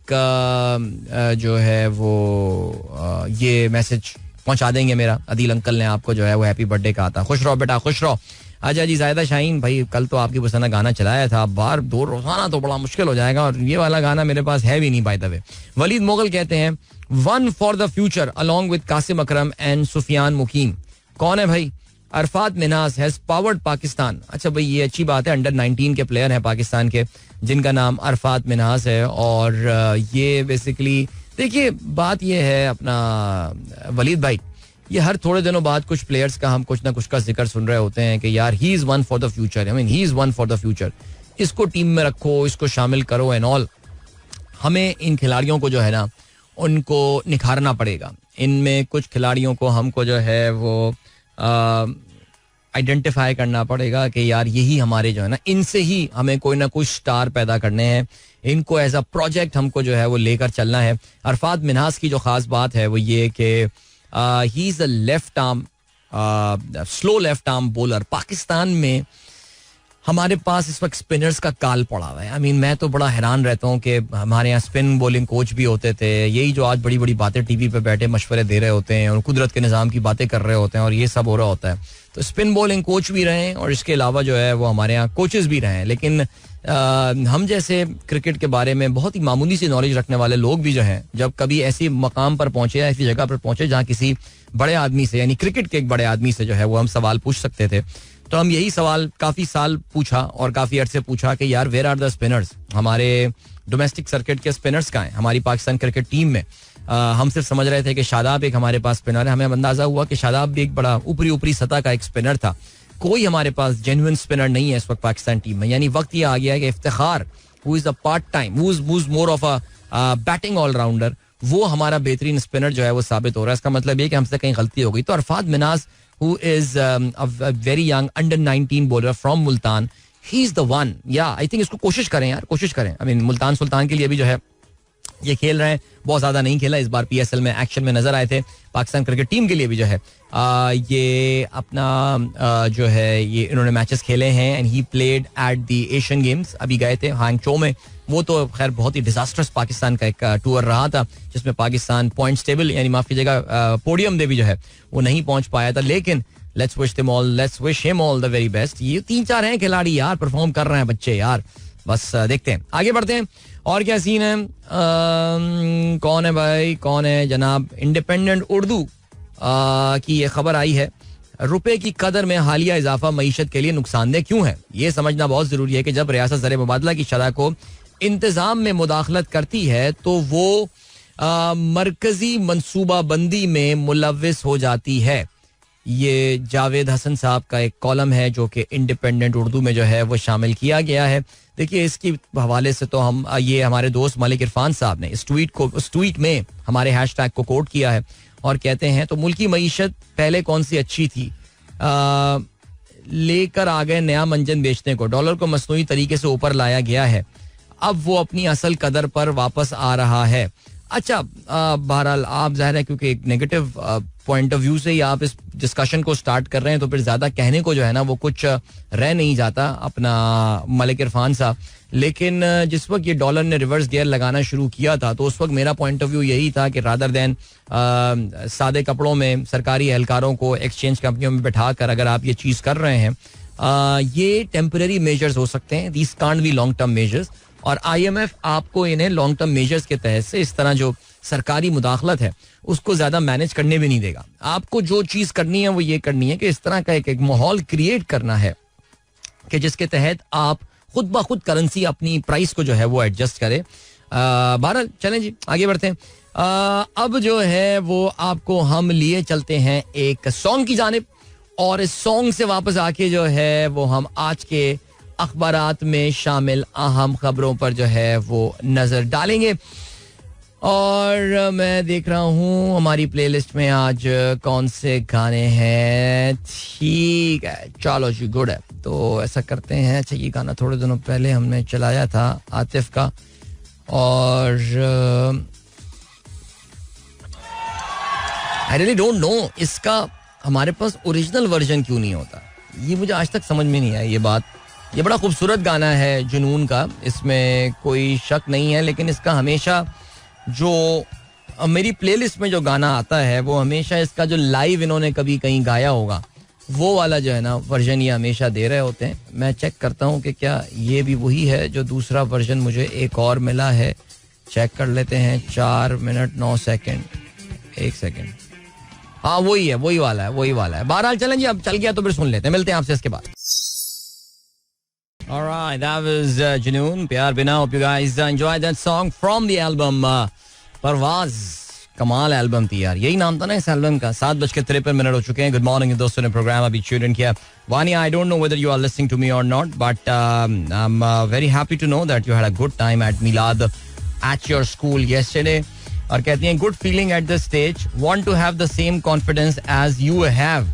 जो है वो ये मैसेज पहुंचा देंगे मेरा. अदील अंकल ने आपको जो है वो हैप्पी बर्थडे कहा था. खुश रहो बेटा, खुश रहो. अच्छा जी, जायदा शाहीन भाई, कल तो आपकी पसंद का गाना चलाया था, बार दो रोजाना तो बड़ा मुश्किल हो जाएगा, और ये वाला गाना मेरे पास है भी नहीं by the way. Waleed Moghal कहते हैं one for the future along with Qasim Akram and Sufiyan Muqeem. कौन है भाई? Arafat Minhas has powered Pakistan. अच्छा भाई, ये अच्छी बात है. अंडर 19 के प्लेयर हैं पाकिस्तान के जिनका नाम अरफात मिन्हास है. और ये बेसिकली देखिए बात ये है अपना वलीद भाई, ये हर थोड़े दिनों बाद कुछ प्लेयर्स का हम कुछ ना कुछ का जिक्र सुन रहे होते हैं कि यार he is one for the future. I mean he is one for the future. इसको टीम में रखो, इसको शामिल करो एंड ऑल. हमें इन खिलाड़ियों को जो है ना उनको निखारना पड़ेगा. इनमें कुछ खिलाड़ियों को हमको जो है वो आइडेंटिफाई करना पड़ेगा कि यार यही हमारे जो है ना, इनसे ही हमें कोई ना कोई स्टार पैदा करने हैं. इनको एज अ प्रोजेक्ट हमको जो है वो लेकर चलना है. अरफात मिन्हास की जो खास बात है वो ये कि he is a left arm slow left arm bowler. Pakistan में हमारे पास इस वक्त स्पिनर्स का काल पड़ा हुआ है. आई मीन मैं तो बड़ा हैरान रहता हूँ कि हमारे यहाँ स्पिन बॉलिंग कोच भी होते थे, यही जो आज बड़ी बड़ी बातें टीवी पे बैठे मशवरे दे रहे होते हैं और कुदरत के निज़ाम की बातें कर रहे होते हैं और ये सब हो रहा होता है. तो स्पिन बॉलिंग कोच भी रहे और इसके अलावा जो है वो हमारे यहाँ कोचेस भी रहे. लेकिन हम जैसे क्रिकेट के बारे में बहुत ही मामूली सी नॉलेज रखने वाले लोग भी जो हैं, जब कभी ऐसी मकाम पर पहुंचे, ऐसी जगह पर पहुंचे जहाँ किसी बड़े आदमी से, यानी क्रिकेट के एक बड़े आदमी से जो है वो हम सवाल पूछ सकते थे, तो हम यही सवाल काफी साल पूछा और काफी अरसे पूछा कि यार वेयर आर द स्पिनर्स. हमारे डोमेस्टिक सर्किट के स्पिनर्स कहाँ हैं हमारी पाकिस्तान क्रिकेट टीम में. हम सिर्फ समझ रहे थे कि शादाब एक हमारे पास स्पिनर है. हमें अंदाजा हुआ कि शादाब भी एक बड़ा ऊपरी सतह का एक स्पिनर था. कोई हमारे पास जेन्युइन स्पिनर नहीं है इस वक्त पाकिस्तान टीम में. यानी वक्त ये आ गया है कि Iftikhar who is a part time, who is more of a batting allrounder, वो हमारा बेहतरीन स्पिनर जो है वो साबित हो रहा है. इसका मतलब ये कि हमसे कहीं गलती हो गई. तो Arfat Minhas who is a very young under 19 bowler from Multan, he is the one. Yeah, I think इसको कोशिश करें यार, कोशिश करें. I mean मुल्तान सुल्तान के लिए भी जो है ये खेल रहे हैं, बहुत ज्यादा नहीं खेला इस बार. PSL में एक्शन में नजर आए थे. पाकिस्तान क्रिकेट टीम के लिए भी जो है ये अपना जो है ये इन्होंने मैचेस खेले हैं and he played at the Asian games. अभी गए थे हांगचो में. वो तो खैर बहुत ही डिजास्टर्स पाकिस्तान का एक टूर रहा था जिसमें पाकिस्तान पॉइंट्स टेबल यानी माफ कीजिएगा पोडियम दे भी जो है वो नहीं पहुंच पाया था. लेकिन let's wish them all, let's wish him all the very best. ये 3-4 हैं खिलाड़ी यार, परफॉर्म कर रहे हैं बच्चे यार. बस देखते हैं, आगे बढ़ते हैं. और क्या सीन है? कौन है भाई, कौन है जनाब? इंडिपेंडेंट उर्दू की ये खबर आई है, रुपए की कदर में हालिया इजाफा मईशत के लिए नुकसानदेह क्यों है. ये समझना बहुत जरूरी है कि जब रियासत ज़र मुबादला की शरह को इंतजाम में मुदाखलत करती है तो वो मरकजी मनसूबा बंदी में मुलव्विस हो जाती है. ये जावेद हसन साहब का एक कॉलम है जो कि इंडिपेंडेंट उर्दू में जो है वो शामिल किया गया है. देखिए इसकी हवाले से तो हम ये हमारे दोस्त मलिक इरफान साहब ने इस ट्वीट में हमारे हैशटैग को कोट किया है और कहते हैं तो मुल्की मईशत पहले कौन सी अच्छी थी, लेकर आ गए नया मंजन बेचने को, डॉलर को मसनूई तरीके से ऊपर लाया गया है, अब वो अपनी असल कदर पर वापस आ रहा है. अच्छा बहरहाल आप जाहिर है क्योंकि एक नेगेटिव पॉइंट ऑफ व्यू से ही आप इस डिस्कशन को स्टार्ट कर रहे हैं तो फिर ज्यादा कहने को जो है ना वो कुछ रह नहीं जाता अपना मलिक इरफान साहब. लेकिन जिस वक्त ये डॉलर ने रिवर्स गियर लगाना शुरू किया था तो उस वक्त मेरा पॉइंट ऑफ व्यू यही था कि रादर देन सादे कपड़ों में सरकारी एहलकारों को एक्सचेंज कंपनियों में बैठा कर अगर आप ये चीज कर रहे हैं, ये टेम्पररी मेजर्स हो सकते हैं, these can't be long term measures. और IMF आपको इन्हें लॉन्ग टर्म मेजर्स के तहत से इस तरह जो सरकारी मुदाखलत है उसको ज्यादा मैनेज करने भी नहीं देगा. आपको जो चीज करनी है वो ये करनी है कि इस तरह का एक माहौल क्रिएट करना है कि जिसके तहत आप खुद ब खुद करेंसी अपनी प्राइस को जो है वो एडजस्ट करे. बहरहाल चलें जी आगे बढ़ते हैं. अब जो है वो आपको हम लिए चलते हैं एक सॉन्ग की जानिब और इस सॉन्ग से वापस आके जो है वो हम आज के अखबारात में शामिल अहम खबरों पर जो है वो नजर डालेंगे. और मैं देख रहा हूँ हमारी प्लेलिस्ट में आज कौन से गाने हैं. ठीक है चलो जी गुड है. तो ऐसा करते हैं, अच्छा ये गाना थोड़े दिनों पहले हमने चलाया था आतिफ का और आई रियली डोंट नो इसका हमारे पास ओरिजिनल वर्जन क्यों नहीं होता. ये मुझे आज तक समझ में नहीं आया ये बात. ये बड़ा खूबसूरत गाना है जुनून का, इसमें कोई शक नहीं है. लेकिन इसका हमेशा जो मेरी प्लेलिस्ट में जो गाना आता है वो हमेशा इसका जो लाइव इन्होंने कभी कहीं गाया होगा वो वाला जो है ना वर्जन ये हमेशा दे रहे होते हैं. मैं चेक करता हूँ कि क्या ये भी वही है जो दूसरा वर्जन मुझे एक और मिला है. चेक कर लेते हैं. 4 मिनट 9 सेकंड 1 सेकंड हाँ वही वाला है. बहरहाल चलें जी, अब चल गया तो फिर सुन लेते हैं, मिलते हैं आपसे इसके बाद. Alright, that was Junoon, प्यार बिना. Hope you guys enjoyed that song from the album परवाज़. कमाल एल्बम थी यार, यही नाम था ना इस एल्बम का. 7:53 हो चुके हैं. गुड मॉर्निंग दोस्तों ने प्रोग्राम अभी ट्यून इन किया. Wania, I don't know whether you are listening to me और not, but I am very happy to know that you had a good time at मिलाद एट योर स्कूल yesterday. और कहती हैं good feeling at this stage, want to have the same confidence as you have.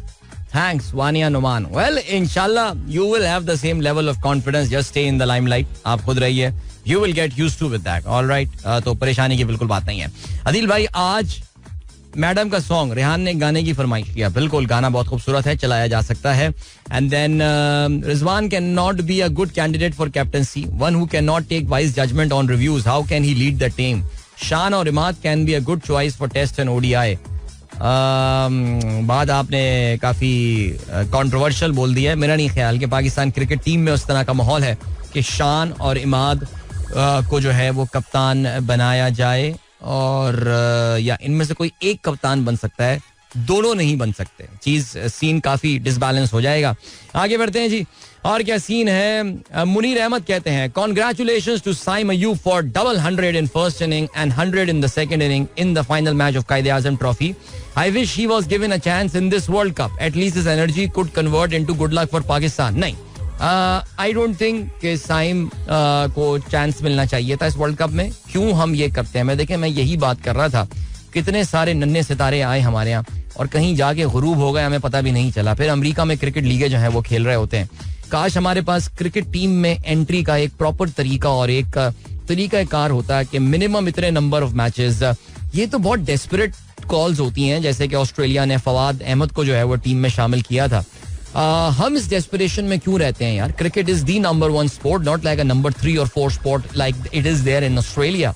Thanks, Wania Numan. Well, inshallah, you will have the same level of confidence. Just stay in the limelight. आप खुद रहिए. You will get used to with that. All right. तो परेशानी की बिल्कुल बात नहीं है. अदिल भाई, आज मैडम का सॉन्ग रेहान ने गाने की फरमाइश किया. बिल्कुल, गाना बहुत खूबसूरत है, चलाया जा सकता है. And then Rizwan can not be a good candidate for captaincy. One who can not take wise judgement on reviews. How can he lead the team? Shan और Imad can be a good choice for test and ODI. बात आपने काफी controversial बोल दिया है. मेरा नहीं ख्याल कि पाकिस्तान क्रिकेट टीम में उस तरह का माहौल है कि शान और इमाद को जो है वो कप्तान बनाया जाए, और या इनमें से कोई एक कप्तान बन सकता है, दोनों नहीं बन सकते. चीज सीन काफी डिसबैलेंस हो जाएगा. आगे बढ़ते हैं जी. और क्या सीन है? मुनीर अहमद कहते हैं congratulations to Saim Ayub for double 100 in first inning and 100 in the second inning in the final match of Quaid e Azam trophy. I wish he was given a chance in this World Cup. At least his energy could convert into good luck for Pakistan. नहीं, I don't think कि साइम को chance मिलना चाहिए था इस world cup में. क्यों हम ये करते हैं? मैं यही बात कर रहा था. कितने सारे नन्हे सितारे आए हमारे यहाँ और कहीं जाके गुरूब हो गए, हमें पता भी नहीं चला. फिर अमेरिका में क्रिकेट लीगें जो है वो खेल रहे होते हैं. काश हमारे पास क्रिकेट टीम में एंट्री का एक प्रॉपर तरीका और एक तरीका कार होता है कि मिनिमम इतने नंबर ऑफ मैचेस. ये तो बहुत डेस्परेट कॉल्स होती हैं, जैसे कि ऑस्ट्रेलिया ने फवाद अहमद को जो है वो टीम में शामिल किया था. हम इस डेस्परेशन में क्यों रहते हैं यार? Cricket is the number 1 sport, not like a number 3 और 4 sport like it is there in Australia.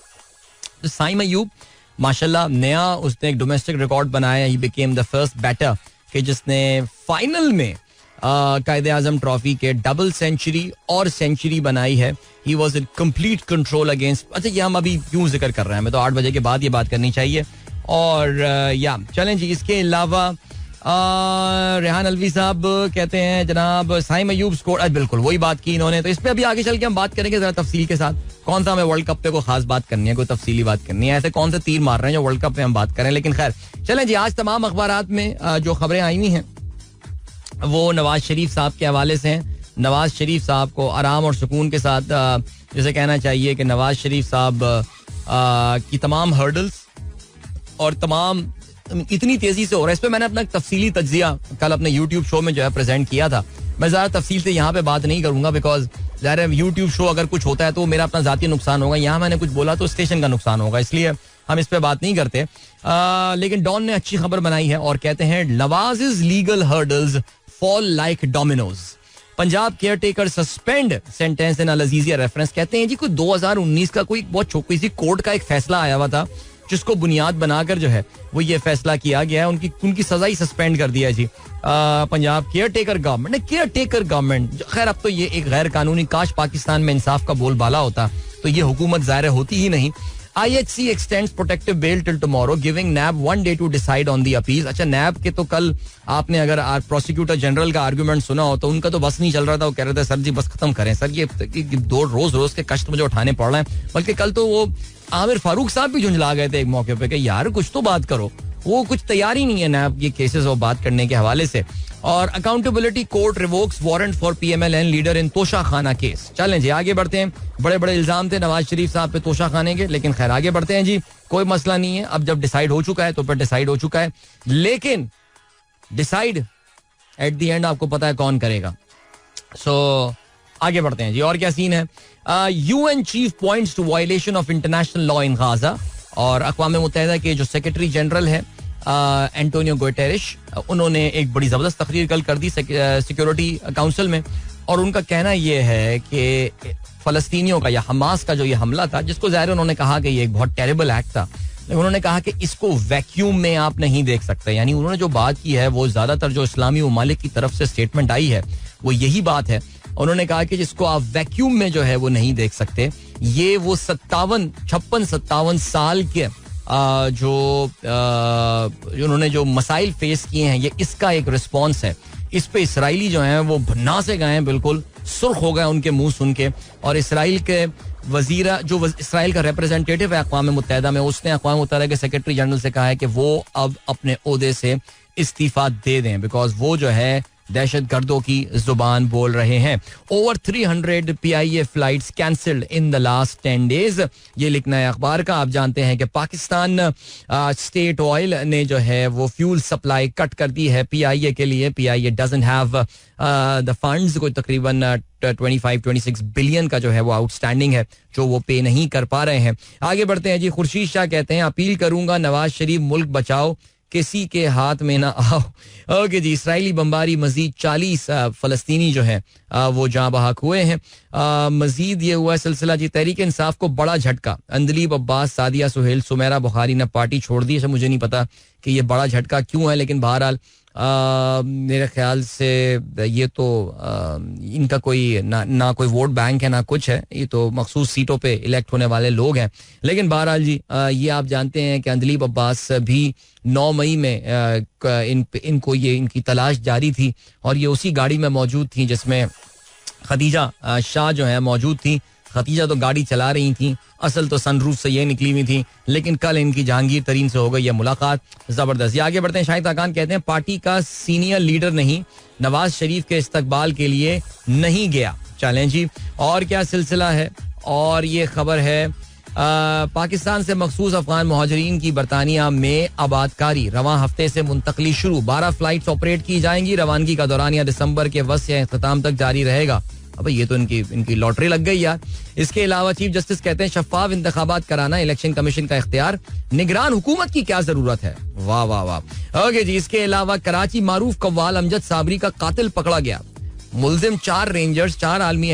Saim Ayub माशाल्लाह नया उसने एक डोमेस्टिक रिकॉर्ड बनाया. He became the first batter कि जिसने फाइनल में कायदे आजम ट्रॉफी के डबल सेंचुरी और सेंचुरी बनाई है. He was in complete control against. अच्छा, ये हम अभी क्यों जिक्र कर रहे हैं? मैं तो 8 बजे के बाद ये बात करनी चाहिए. और या चलें जी. इसके अलावा रेहान अलवी साहब कहते हैं जनाब साइम अयूब स्कोर. बिल्कुल वही बात की इन्होंने. तो इस पे अभी आगे चल के हम बात करेंगे जरा तफसील के साथ. कौन सा हमें वर्ल्ड कप पे कोई खास बात करनी है, कोई तफसीली बात करनी है? ऐसे कौन से तीर मार रहे हैं जो वर्ल्ड कप पे हम बात करें? लेकिन खैर चलें जी. आज तमाम अखबारात में जो खबरें आई हुई हैं वो नवाज शरीफ साहब के हवाले से हैं. नवाज शरीफ साहब को आराम और सुकून के साथ जैसे कहना चाहिए कि नवाज शरीफ साहब की तमाम हर्डल्स और तमाम इतनी तेजी से हो रहा है. इस पे मैंने अपना तफसीली तज्जिया कल अपने यूट्यूब शो में जो है प्रेजेंट किया था. मैं ज़्यादा तफसील से यहाँ पे बात नहीं करूंगा बिकॉज ज़ाहिर है यूट्यूब शो अगर कुछ होता है तो मेरा अपना ज़ाती नुकसान होगा. यहाँ मैंने कुछ बोला तो स्टेशन का नुकसान होगा, इसलिए हम इस पे बात नहीं करते. लेकिन डॉन ने अच्छी खबर बनाई है और कहते हैं Nawaz legal hurdles fall like dominoes. Punjab caretaker suspend sentence in Al Azizia reference. कहते हैं जी कोई 2019 का कोई बहुत छोटी सी कोर्ट का एक फैसला आया हुआ था जिसको बुनियाद बनाकर जो है वो ये फैसला किया गया है. उनकी सजा ही सस्पेंड कर दिया जी पंजाब केयर टेकर गवर्नमेंट ने. केयर टेकर गवर्नमेंट, खैर अब तो ये एक गैर कानूनी, काश पाकिस्तान में इंसाफ का बोलबाला होता तो ये हुकूमत ज़ाहिर होती ही नहीं. IHC extends protective bail till tomorrow, giving NAB 1 day to decide on the appeals. अच्छा, NAB के तो कल आपने अगर प्रोसिक्यूटर जनरल का आर्गुमेंट सुना हो तो उनका तो बस नहीं चल रहा था. वो कह रहे थे सर जी बस खत्म करें सर, ये रोज के कष्ट मुझे उठाने पड़ रहे हैं. बल्कि कल तो वो आमिर फारूक साहब भी झुंझला गए थे एक मौके पे कि यार कुछ तो बात करो. वो कुछ तैयारी नहीं है NAB ये केसेस और बात करने के हवाले से. और accountability court revokes warrant for PMLN leader in Tosha Khana case. चलें जी आगे बढ़ते हैं. बड़े बड़े इल्जाम थे नवाज शरीफ साहब पे तोशा खाने के, लेकिन खैर आगे बढ़ते हैं जी. कोई मसला नहीं है, अब जब डिसाइड हो चुका है तो फिर डिसाइड हो चुका है. लेकिन डिसाइड एट द एंड आपको पता है कौन करेगा. सो आगे बढ़ते हैं जी. और क्या सीन है? UN chief points to violation of international law in Gaza. और अक़वाम मुत्तहिदा के जो सेक्रेटरी जनरल है एंटोनियो गुटेरेश, उन्होंने एक बड़ी जबरदस्त तकरीर कल कर दी सिक्योरिटी काउंसिल में. और उनका कहना यह है कि फलस्तीनियों का या हमास का जो ये हमला था, जिसको ज़ाहिर उन्होंने कहा कि ये एक बहुत टेरेबल एक्ट था, लेकिन उन्होंने कहा कि इसको वैक्यूम में आप नहीं देख सकते. यानी उन्होंने जो बात की है वो ज़्यादातर जो इस्लामी ममालिक की तरफ से स्टेटमेंट आई है वो यही बात है. उन्होंने कहा कि जिसको आप वैक्यूम में जो है वो नहीं देख सकते. ये वो 56-57 साल के जो उन्होंने जो मसाइल फेस किए हैं, ये इसका एक रिस्पॉन्स है. इस पे इसराइली जो हैं वो भन्ना से गए हैं, बिल्कुल सुर्ख हो गए उनके मुंह सुन के. और इसराइल के वजीरा जो इसराइल का रिप्रेजेंटेटिव है अक़वाम मुत्तहिदा में, उसने अक़वाम मुत्तहिदा के सेक्रेटरी जनरल से कहा है कि वो अब अपने ओहदे से इस्तीफा दे दें, बिकॉज वो जो है दहशत गर्दों की जुबान बोल रहे हैं. Over 300 PIA flights cancelled in the last 10 days. ये लिखना है अखबार का. आप जानते हैं कि पाकिस्तान स्टेट ऑयल ने जो है वो फ्यूल सप्लाई कट कर दी है PIA के लिए. PIA doesn't have the funds. कोई तकरीबन 25-26 बिलियन का जो है वो आउटस्टैंडिंग है, जो वो पे नहीं कर पा रहे हैं. आगे बढ़ते हैं जी. खुर्शीद शाह कहते हैं अपील करूंगा नवाज शरीफ मुल्क बचाओ, किसी के हाथ में ना आओ. ओके जी. इसराइली बमबारी मजीद 40 फलस्तीनी जो है वो जहाँ बहक हुए हैं. मजीद ये हुआ सिलसिला जी. तहरीक इंसाफ को बड़ा झटका. अंदलीब अब्बास, सादिया सुहेल, सुमेरा बुखारी ने पार्टी छोड़ दी. मुझे नहीं पता कि ये बड़ा झटका क्यों है, लेकिन बहरहाल मेरे ख्याल से ये तो इनका कोई ना कोई वोट बैंक है ना कुछ है. ये तो मखसूस सीटों पे इलेक्ट होने वाले लोग हैं. लेकिन बहरहाल जी ये आप जानते हैं कि अंदलीब अब्बास भी 9 मई में इनको ये इनकी तलाश जारी थी और ये उसी गाड़ी में मौजूद थी जिसमें खदीजा शाह जो है मौजूद थी. खदीजा तो गाड़ी चला रही थी, असल तो सनरूफ से ये निकली हुई थी, लेकिन कल इनकी जहांगीर तरीन से हो गई ये मुलाकात. जबरदस्त. ये आगे बढ़ते हैं. शाहिद खान कहते हैं पार्टी का सीनियर लीडर नहीं, नवाज शरीफ के इस्तकबाल के लिए नहीं गया. चलें जी. और क्या सिलसिला है. और ये खबर है पाकिस्तान से मखसूस अफगान मुहाजिरीन की बरतानिया में आबादकारी रवां हफ्ते से मुंतकली शुरू. 12 फ्लाइट्स ऑपरेट की जाएंगी. रवानगी का दौरानिया दिसंबर के वस्त या इख्तिताम तक जारी रहेगा. अब ये तो इनकी लॉटरी लग गई यार. इसके अलावा चीफ जस्टिस कहते हैं शफाफ इंतखाबात कराना इलेक्शन कमीशन का इख्तियार, निगरान हुकूमत की क्या जरूरत है. वाह वाह वाह. ओके जी. इसके अलावा कराची मारूफ कव्वाल अमजद साबरी का कातिल पकड़ा गया. मुलजिम 4 रेंजर्स, 4 आर्मी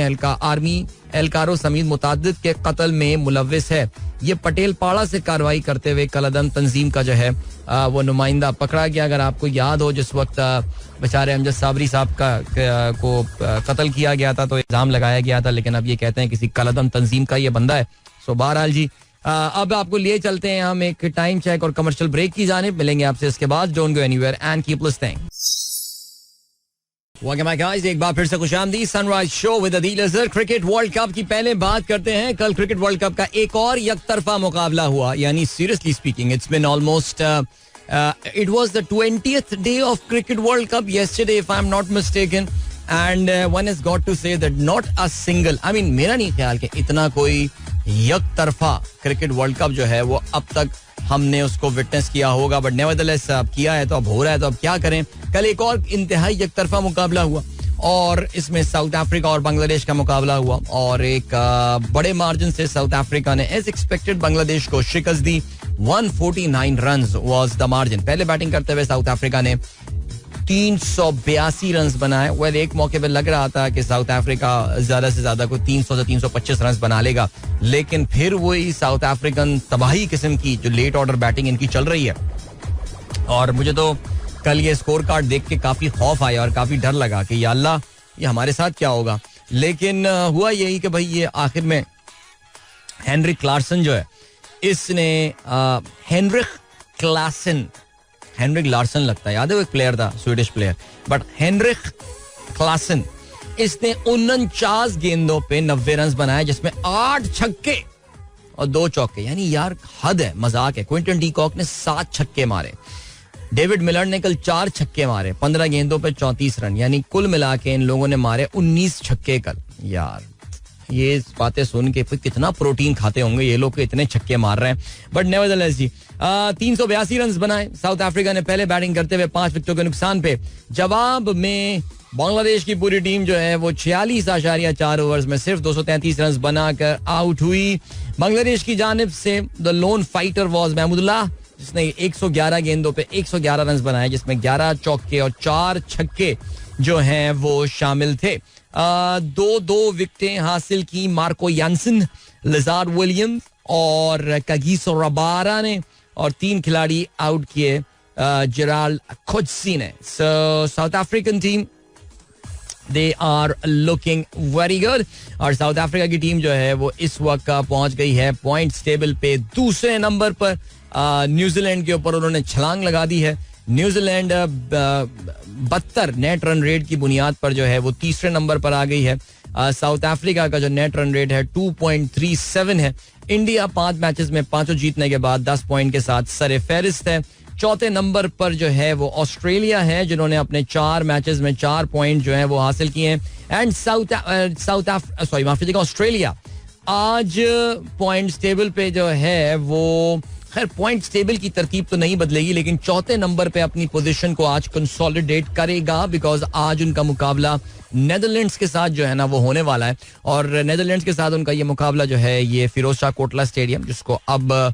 एहलकारों समेत मुताद्दिद के कत्ल में मुलव्विस है. ये पटेल पाड़ा से कार्रवाई करते हुए कलदम तंजीम का जो है वो नुमाइंदा पकड़ा गया. अगर आपको याद हो जिस वक्त बेचारे अमजद साबरी साहब को कत्ल किया गया था तो इल्जाम लगाया गया था, लेकिन अब ये कहते हैं किसी कलदम तंजीम का ये बंदा है. सो बहरहाल जी अब आपको लिए चलते हैं हम एक टाइम चेक और कमर्शियल ब्रेक की जानिब. मिलेंगे आपसे इसके बाद. Don't go anywhere and keep listening. Welcome back guys. एक बार फिर से खुशामदीद. Sunrise show with Adeel Azhar. Cricket World Cup की पहले बात करते हैं. कल क्रिकेट वर्ल्ड कप का एक और यकतरफा मुकाबला हुआ. यानी seriously speaking it's been almost it was the 20th day of cricket world cup yesterday if I'm not mistaken and one has got to say that not a single मेरा नहीं ख्याल कि इतना कोई यकतरफा क्रिकेट वर्ल्ड कप जो है वो अब तक हमने उसको विटनेस किया होगा. बट नेवरदलेस अब किया है तो अब हो रहा है तो अब क्या करें. कल एक और इंतहाई यकतरफा मुकाबला हुआ और इसमें साउथ अफ्रीका और बांग्लादेश का मुकाबला हुआ और एक बड़े मार्जिन से साउथ अफ्रीका ने एज एक्सपेक्टेड बांग्लादेश को शिकस्त दी. 149 रन्स वाज द मार्जिन. पहले बैटिंग करते हुए साउथ अफ्रीका ने 382 रन्स बनाए. वेल एक मौके पे लग रहा था कि साउथ अफ्रीका ज्यादा से ज्यादा को 300 से 325 रन्स बना लेगा, लेकिन फिर वही साउथ अफ्रीकन तबाही किस्म की जो लेट ऑर्डर बैटिंग इनकी चल रही है. और मुझे तो कल ये स्कोर कार्ड देख के काफी खौफ आया और काफी डर लगा कि या अल्लाह ये हमारे साथ क्या होगा. लेकिन हुआ यही कि भाई ये आखिर में हेनरिक क्लार्सन जो है इसने हेनरिक लार्सन लगता है, याद है वो एक प्लेयर था Swedish player, but Heinrich Klaasen इसने 49 गेंदों पे 90 रन बनाए जिसमें 8 छक्के और 2 चौके. यानी यार हद है, मजाक है. क्विंटन डी कॉक ने 7 छक्के मारे. डेविड मिलर ने कल 4 छक्के मारे 15 गेंदों पे 34 रन. यानी कुल मिला के इन लोगों ने मारे 19 छक्के कल. यार ये बातें सुन के फिर कितना प्रोटीन खाते होंगे ये लोग इतने छक्के मार रहे हैं. बट नेवरदलेस जी 382 रन बनाए साउथ अफ्रीका ने पहले बैटिंग करते हुए 5 विकेटों के नुकसान पे. जवाब में बांग्लादेश की पूरी टीम जो है वो 46.4 ओवर्स में सिर्फ 233 रन बनाकर आउट हुई. बांग्लादेश की जानिब से the loan fighter was Mahmudullah जिसने 111 गेंदों पे 111 रन बनाए जिसमें 11 चौके और 4 छक्के जो हैं वो शामिल थे. 2 विकेटें हासिल की मार्को यानसन, लिजार्ड विलियम्स और कागिसो रबारा ने और 3 खिलाड़ी आउट किए जेराल्ड खोजसी ने. South African team they are looking very good. और साउथ अफ्रीका की टीम जो है वो इस वक्त पहुंच गई है पॉइंट्स टेबल पे दूसरे नंबर पर. न्यूजीलैंड के ऊपर उन्होंने छलांग लगा दी है. न्यूजीलैंड 72 नेट रन रेट की बुनियाद पर जो है वो तीसरे नंबर पर आ गई है. साउथ अफ्रीका का जो नेट रन रेट है 2.37 है. इंडिया 5 मैचेस में 5 जीतने के बाद 10 पॉइंट के साथ सरे फहरिस्त है. चौथे नंबर पर जो है वो ऑस्ट्रेलिया है, जिन्होंने अपने 4 मैचेस में 4 पॉइंट जो है वो हासिल किए हैं. एंड ऑस्ट्रेलिया आज पॉइंट टेबल पे जो है वो, खैर पॉइंट टेबल की तरतीब तो नहीं बदलेगी, लेकिन चौथे नंबर पे अपनी पोजीशन को आज कंसोलिडेट करेगा, बिकॉज आज उनका मुकाबला नेदरलैंड्स के साथ जो है ना वो होने वाला है. और नेदरलैंड्स के साथ उनका ये मुकाबला जो है ये फिरोज शाह कोटला स्टेडियम, जिसको अब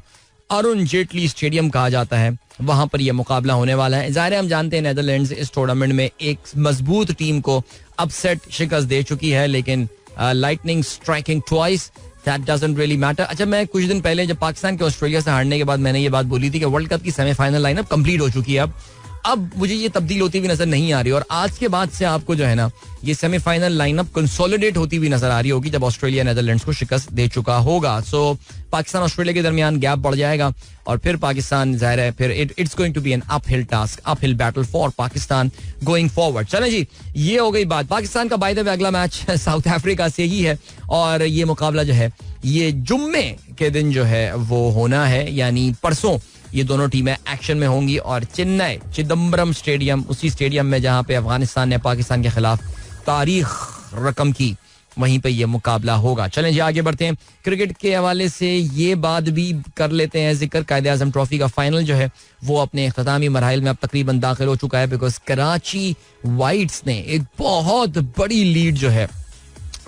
अरुण जेटली स्टेडियम कहा जाता है, वहां पर यह मुकाबला होने वाला है. ज़ाहिर है हम जानते हैं नेदरलैंड्स इस टूर्नामेंट में एक मजबूत टीम को अपसेट शिकस्त दे चुकी है, लेकिन lightning striking twice, that doesn't really matter. अच्छा, मैं कुछ दिन पहले जब पाकिस्तान के ऑस्ट्रेलिया से हारने के बाद मैंने ये बात बोली थी कि वर्ल्ड कप की सेमीफाइनल लाइनअप कंप्लीट हो चुकी है. अब मुझे ये तब्दील होती हुई नजर नहीं आ रही, और आज के बाद से आपको जो है ना ये सेमीफाइनल लाइनअप कंसोलिडेट होती हुई नजर आ रही होगी जब ऑस्ट्रेलिया नेदरलैंड्स को शिकस्त दे चुका होगा. सो पाकिस्तान ऑस्ट्रेलिया के दरमियान गैप बढ़ जाएगा, और फिर पाकिस्तान जाहिर है फिर it's going to be an uphill task, uphill battle for Pakistan going forward. चलें जी, ये हो गई बात. पाकिस्तान का बाय द वे अगला मैच साउथ अफ्रीका से ही है, और ये मुकाबला जो है ये जुम्मे के दिन जो है वो होना है, यानी परसों ये दोनों टीमें एक्शन में होंगी. और चेन्नई चिदम्बरम स्टेडियम, उसी स्टेडियम में जहां पे अफगानिस्तान ने पाकिस्तान के खिलाफ तारीख रकम की, वहीं पे ये मुकाबला होगा. चलें जी आगे बढ़ते हैं. क्रिकेट के हवाले से ये बात भी कर लेते हैं जिक्र, कायदे आजम ट्रॉफी का फाइनल जो है वो अपने इख्तितामी मराहिल में अब तकरीबन दाखिल हो चुका है, बिकॉज कराची वाइट्स ने एक बहुत बड़ी लीड जो है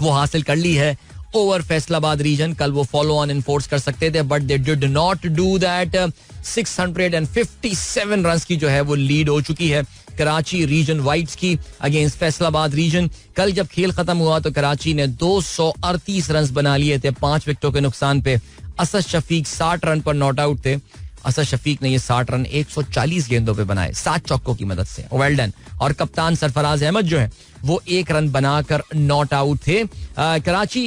वो हासिल कर ली है ओवर फैसलाबाद रीजन. कल वो फॉलो ऑन इनफोर्स कर सकते थे, but they did not do that. 657 run की जो है वो लीड हो चुकी है कराची रीजन वाइट्स की अगेंस्ट फैसलाबाद रीजन. कल जब खेल खत्म हुआ तो कराची ने 238 रन बना लिए थे 5 विकेटों के नुकसान पे. असद शफीक 60 रन पर नॉट आउट थे. असद शफीक ने ये 60 रन 140 गेंदों पे बनाए 7 चौकों की मदद से, वेल डन. और कप्तान सरफराज अहमद जो है वो 1 रन बनाकर नॉट आउट थे. कराची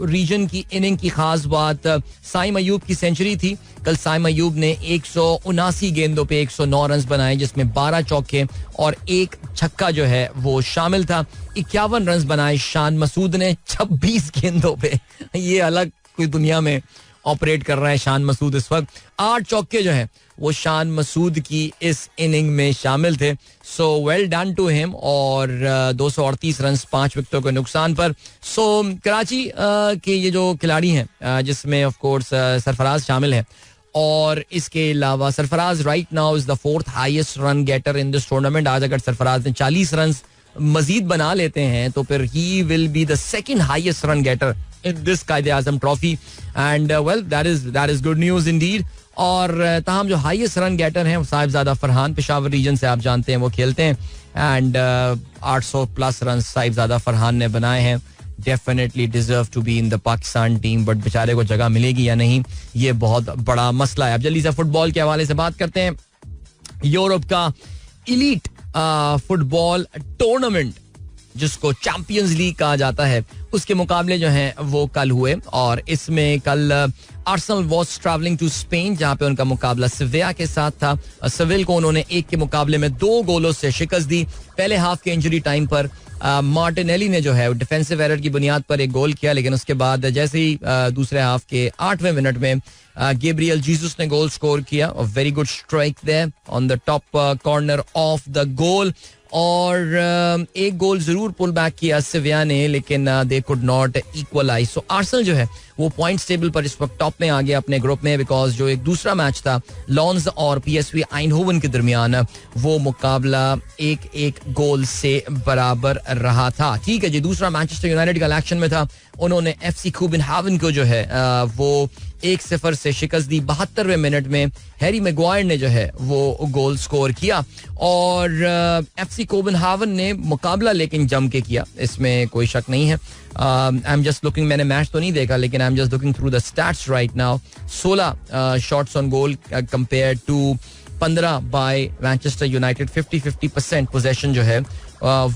रीजन की इनिंग की खास बात साइम अयूब की सेंचुरी थी. कल साइम अयूब ने 179 गेंदों पे 109 रन बनाए, जिसमें 12 चौके और 1 छक्का जो है वो शामिल था. 51 रन बनाए शान मसूद ने 26 गेंदों पे. ये अलग कोई दुनिया में ऑपरेट कर रहा है शान मसूद इस वक्त. 8 चौके जो है वो शान मसूद की इस इनिंग में शामिल थे. So well done to him. और 238 रन 5 विकेटों के नुकसान पर. सो कराची के ये जो खिलाड़ी हैं जिसमें ऑफ कोर्स सरफराज शामिल है, और इसके अलावा Sarfaraz right now is the 4th highest run getter in this tournament. आज अगर सरफराज ने 40 रन मजीद बना लेते हैं तो फिर he will be the 2nd highest run getter in this Quaid e Azam trophy. And well that is good news indeed. और ताहम जो हाईएस्ट रन गेटर हैं साहिबजादा फरहान, पेशावर रीजन से आप जानते हैं वो खेलते हैं. And 800 plus run Sahibzada Farhan ने बनाए हैं. Definitely deserve to be in the Pakistan team, but बेचारे को जगह मिलेगी या नहीं ये बहुत बड़ा मसला है. अब जल्दी से फुटबॉल के हवाले से बात करते हैं. यूरोप का इलीट फुटबॉल टूर्नामेंट जिसको चैंपियंस लीग कहा जाता है, उसके मुकाबले जो हैं वो कल हुए. और इसमें कल Arsenal was travelling to Spain, जहां पे उनका मुकाबला सिविया के साथ था. सिविल को उन्होंने 1 के मुकाबले में 2 गोलों से शिकस्त दी. पहले हाफ के इंजरी टाइम पर मार्टिनेली ने जो है डिफेंसिव एरर की बुनियाद पर 1 गोल किया, लेकिन उसके बाद जैसे ही दूसरे हाफ के 8वें मिनट में गैब्रियल जीसस ने गोल स्कोर किया. Very good strike there on the top corner of the goal. और 1 गोल जरूर पुल बैक किया सिविया ने, लेकिन they could not equalise. So Arsenal जो है वो पॉइंट्स टेबल पर इस वक्त टॉप में आ गया अपने ग्रुप में, बिकॉज जो एक दूसरा मैच था लॉन्स और पीएसवी आइनहोवन के दरमियान वो मुकाबला 1-1 गोल से बराबर रहा था. ठीक है जी. दूसरा मैनचेस्टर यूनाइटेड का इलेक्शन में था, उन्होंने एफसी कोपेनहेगन को जो है वो 1-0 से शिकस्त दी. 72वें मिनट में हैरी मैग्वायर ने जो है वो गोल स्कोर किया. और एफसी कोपेनहेगन ने मुकाबला लेकिन जम के किया, इसमें कोई शक नहीं है. आई एम जस्ट लुकिंग, मैंने मैच तो नहीं देखा लेकिन I am just looking through the stats right now. 16 shots on goal compare to 15 by Manchester United. 50-50% possession जो है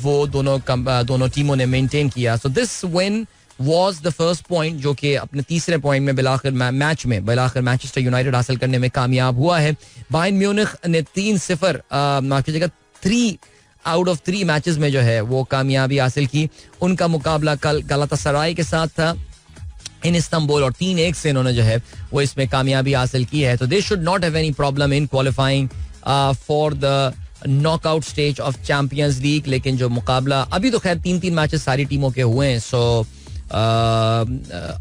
वो दोनों टीमों ने मेंटेन किया. So this win was the first point, जो कि अपने तीसरे पॉइंट में बिलाखिर मैनचेस्टर यूनाइटेड हासिल करने में कामयाब हुआ है. बायर्न म्यूनिख ने 3-0 माफ कीजिएगा 3 आउट ऑफ 3 मैचेस में जो है वो कामयाबी हासिल की. उनका मुकाबला कल गलातासराय के साथ था इन इस्तांबुल और 3-1 से इन्होंने जो है वो इसमें कामयाबी हासिल की है. तो they should not have any problem in qualifying for the knockout stage of champions league. लेकिन जो मुकाबला अभी तो खैर 3-3 मैचेस सारी टीमों के हुए हैं, सो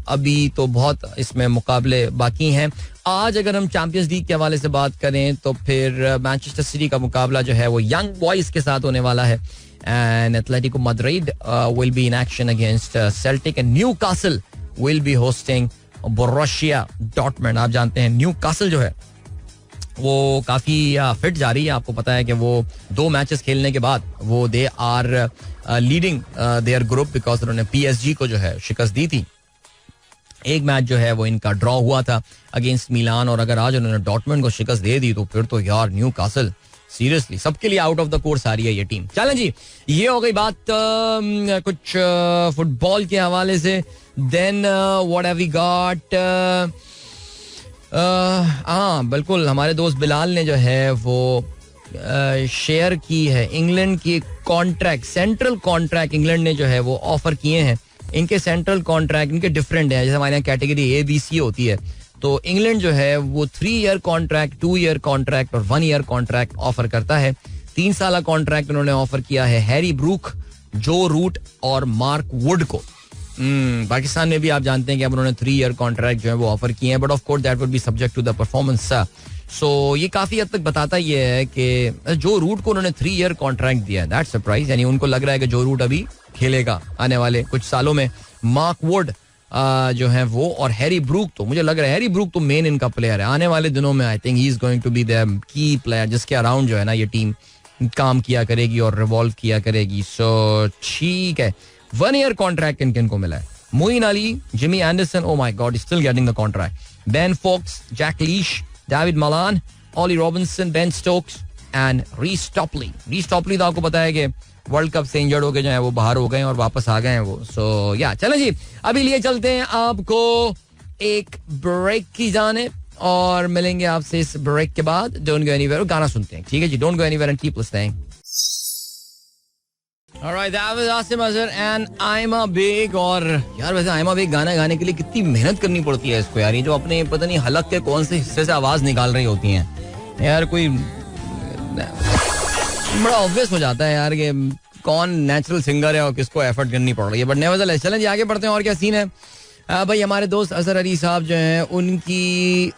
अभी तो बहुत इसमें मुकाबले बाकी हैं. आज अगर हम चैंपियंस लीग के हवाले से बात करें तो फिर मैनचेस्टर सिटी का मुकाबला जो है वो यंग बॉयज के साथ होने वाला है. And Atletico Madrid will be in action against Celtic and Newcastle will be hosting Borussia Dortmund. आप जानते हैं न्यूकासल जो है वो काफी फिट जा रही है. आपको पता है कि वो 2 मैचेस खेलने के बाद वो they are leading their group because उन्होंने PSG को जो है शिकस्त दी थी. एक मैच जो है वो इनका ड्रॉ हुआ था अगेंस्ट मिलान और अगर आज उन्होंने डॉर्टमुंड को शिकस्त दे दी तो फिर तो यार न्यूकासल सीरियसली सबके लिए आउट ऑफ द कोर्स आ रही है ये टीम. चलें जी, ये हो गई बात कुछ फुटबॉल के हवाले से. Then what have we got. हाँ बिल्कुल, हमारे दोस्त बिलाल ने जो है वो शेयर की है इंग्लैंड की कॉन्ट्रैक्ट, सेंट्रल कॉन्ट्रैक्ट इंग्लैंड ने जो है वो ऑफर किए हैं. इनके सेंट्रल कॉन्ट्रैक्ट इनके डिफरेंट है. जैसे हमारे यहाँ कैटेगरी ABC होती है, तो इंग्लैंड जो है वो 3 ईयर कॉन्ट्रैक्ट, 2 ईयर कॉन्ट्रैक्ट और 1 ईयर कॉन्ट्रैक्ट ऑफर करता है. 3 साल कॉन्ट्रैक्ट उन्होंने ऑफर किया है हैरी ब्रूक, जो रूट और मार्क वुड को. पाकिस्तान में भी आप जानते हैं कि अब उन्होंने 3 ईयर कॉन्ट्रैक्ट जो है वो ऑफर किए हैं, but of course that would be subject to the performance. So ये काफी हद तक बताता ये है कि जो रूट को उन्होंने 3 ईयर कॉन्ट्रैक्ट दिया है, दैट्स सरप्राइज. यानी उनको लग रहा है कि जो रूट अभी खेलेगा आने वाले कुछ सालों में. मार्क वुड जो है वो और हैरी ब्रूक, तो मुझे लग रहा है हैरी ब्रूक तो मेन इनका प्लेयर है आने वाले दिनों में. I think he is going to be the key player जिसके अराउंड जो है ना ये टीम काम किया करेगी और रिवॉल्व किया करेगी. सो ठीक है, 1 ईयर कॉन्ट्रैक्ट किन को मिला है. Moeen Ali, Jimmy Anderson, oh my god, still getting the contract. Ben Foakes, Jack Leach, Dawid Malan, Ollie Robinson, Ben Stokes and Reece Topley. Reece Topley तो आपको पता है कि वर्ल्ड कप से इंजर्ड हो गए जो है वो बाहर हो गए और वापस आ गए हैं वो. सो या चलें जी, अभी लिए चलते हैं आपको एक ब्रेक की जाने और मिलेंगे आपसे इस ब्रेक के बाद. डोंट गो एनीवेयर, गाना सुनते हैं, ठीक है जी. Don't go anywhere and keep listening. Alright, that was Asim Azhar and Aima Baig. और यार वैसे आइमा बेग गाना गाने के लिए कितनी मेहनत करनी पड़ती है इसको यार. ये जो अपने पता नहीं हलक के कौन से हिस्से से आवाज निकाल रही होती हैं यार, कोई बड़ा ऑब्वियस हो जाता है यार कि कौन नेचुरल सिंगर है और किसको एफर्ट करनी पड़ रही है. बट नेवरदलेस चलें जी आगे बढ़ते हैं. और क्या सीन है भाई. हमारे दोस्त अजहर अली साहब जो हैं उनकी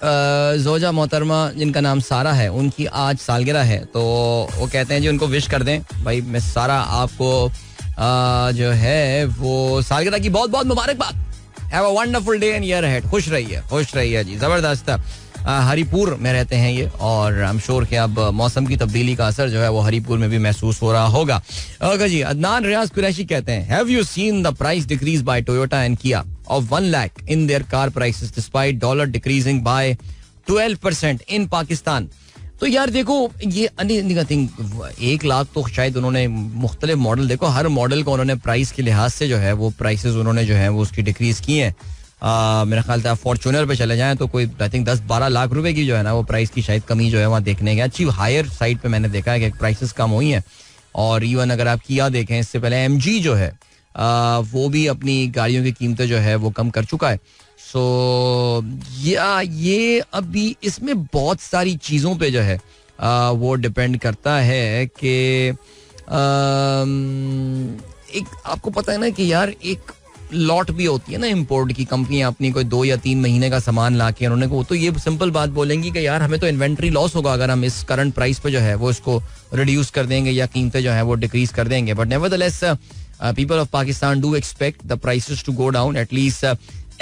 जोजा मोहतरमा जिनका नाम सारा है, उनकी आज सालगिरह है. तो वो कहते हैं जी उनको विश कर दें भाई. मैं सारा आपको जो है वो सालगिरह की बहुत बहुत मुबारकबाद. Have a wonderful day and year ahead. खुश रहिए जी. जबरदस्त. हरिपुर में रहते हैं ये और आई एम श्योर कि अब मौसम की तब्दीली का असर जो है वो हरिपुर में भी महसूस हो रहा होगा. ओके जी. अदनान रियाज कुरैशी कहते हैं have you seen the price decrease by Toyota and किया of 1 lakh in their car prices despite dollar decreasing by 12% in Pakistan. तो यार देखो ये थिंक 1 लाख तो शायद उन्होंने मुख्तलिफ मॉडल, देखो हर मॉडल को उन्होंने प्राइस के लिहाज से जो है वो प्राइसेस उन्होंने जो है वो उसकी डिक्रीज की है. मेरा ख्याल था फॉर्च्यूनर पे चले जाएं तो कोई आई थिंक 10-12 लाख रुपए की जो है ना वो प्राइस की शायद कमी जो है वहाँ देखने गया. अच्छी हायर साइड पे मैंने देखा है कि प्राइसेस कम हुई हैं. और इवन अगर आप किया देखें इससे पहले MG जो है वो भी अपनी गाड़ियों की कीमतें जो है वो कम कर चुका है. सो ये अभी इसमें बहुत सारी चीज़ों पे जो है वो डिपेंड करता है कि एक आपको पता है ना कि यार एक लॉट भी होती है ना इंपोर्ट की. कंपनियां अपनी कोई 2 या 3 महीने का सामान ला के उन्होंने को तो ये सिंपल बात बोलेंगी कि यार हमें तो इन्वेंट्री लॉस होगा अगर हम इस करंट प्राइस पे जो है वो इसको रिड्यूस कर देंगे या कीमतें जो है वो डिक्रीज कर देंगे. But nevertheless people of Pakistan do expect the prices to go down at least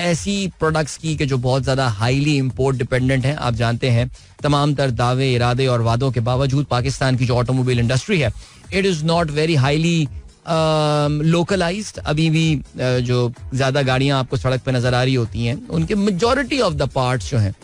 ऐसी प्रोडक्ट्स की कि जो बहुत ज्यादा हाईली इंपोर्ट डिपेंडेंट हैं. आप जानते हैं तमाम तर दावे, इरादे और वादों के बावजूद पाकिस्तान की जो ऑटोमोबाइल इंडस्ट्री है it is not very highly localised. अभी भी जो ज्यादा गाड़ियां आपको सड़क पे नजर आ रही होती हैं उनके मेजॉरिटी ऑफ द पार्ट्स जो हैं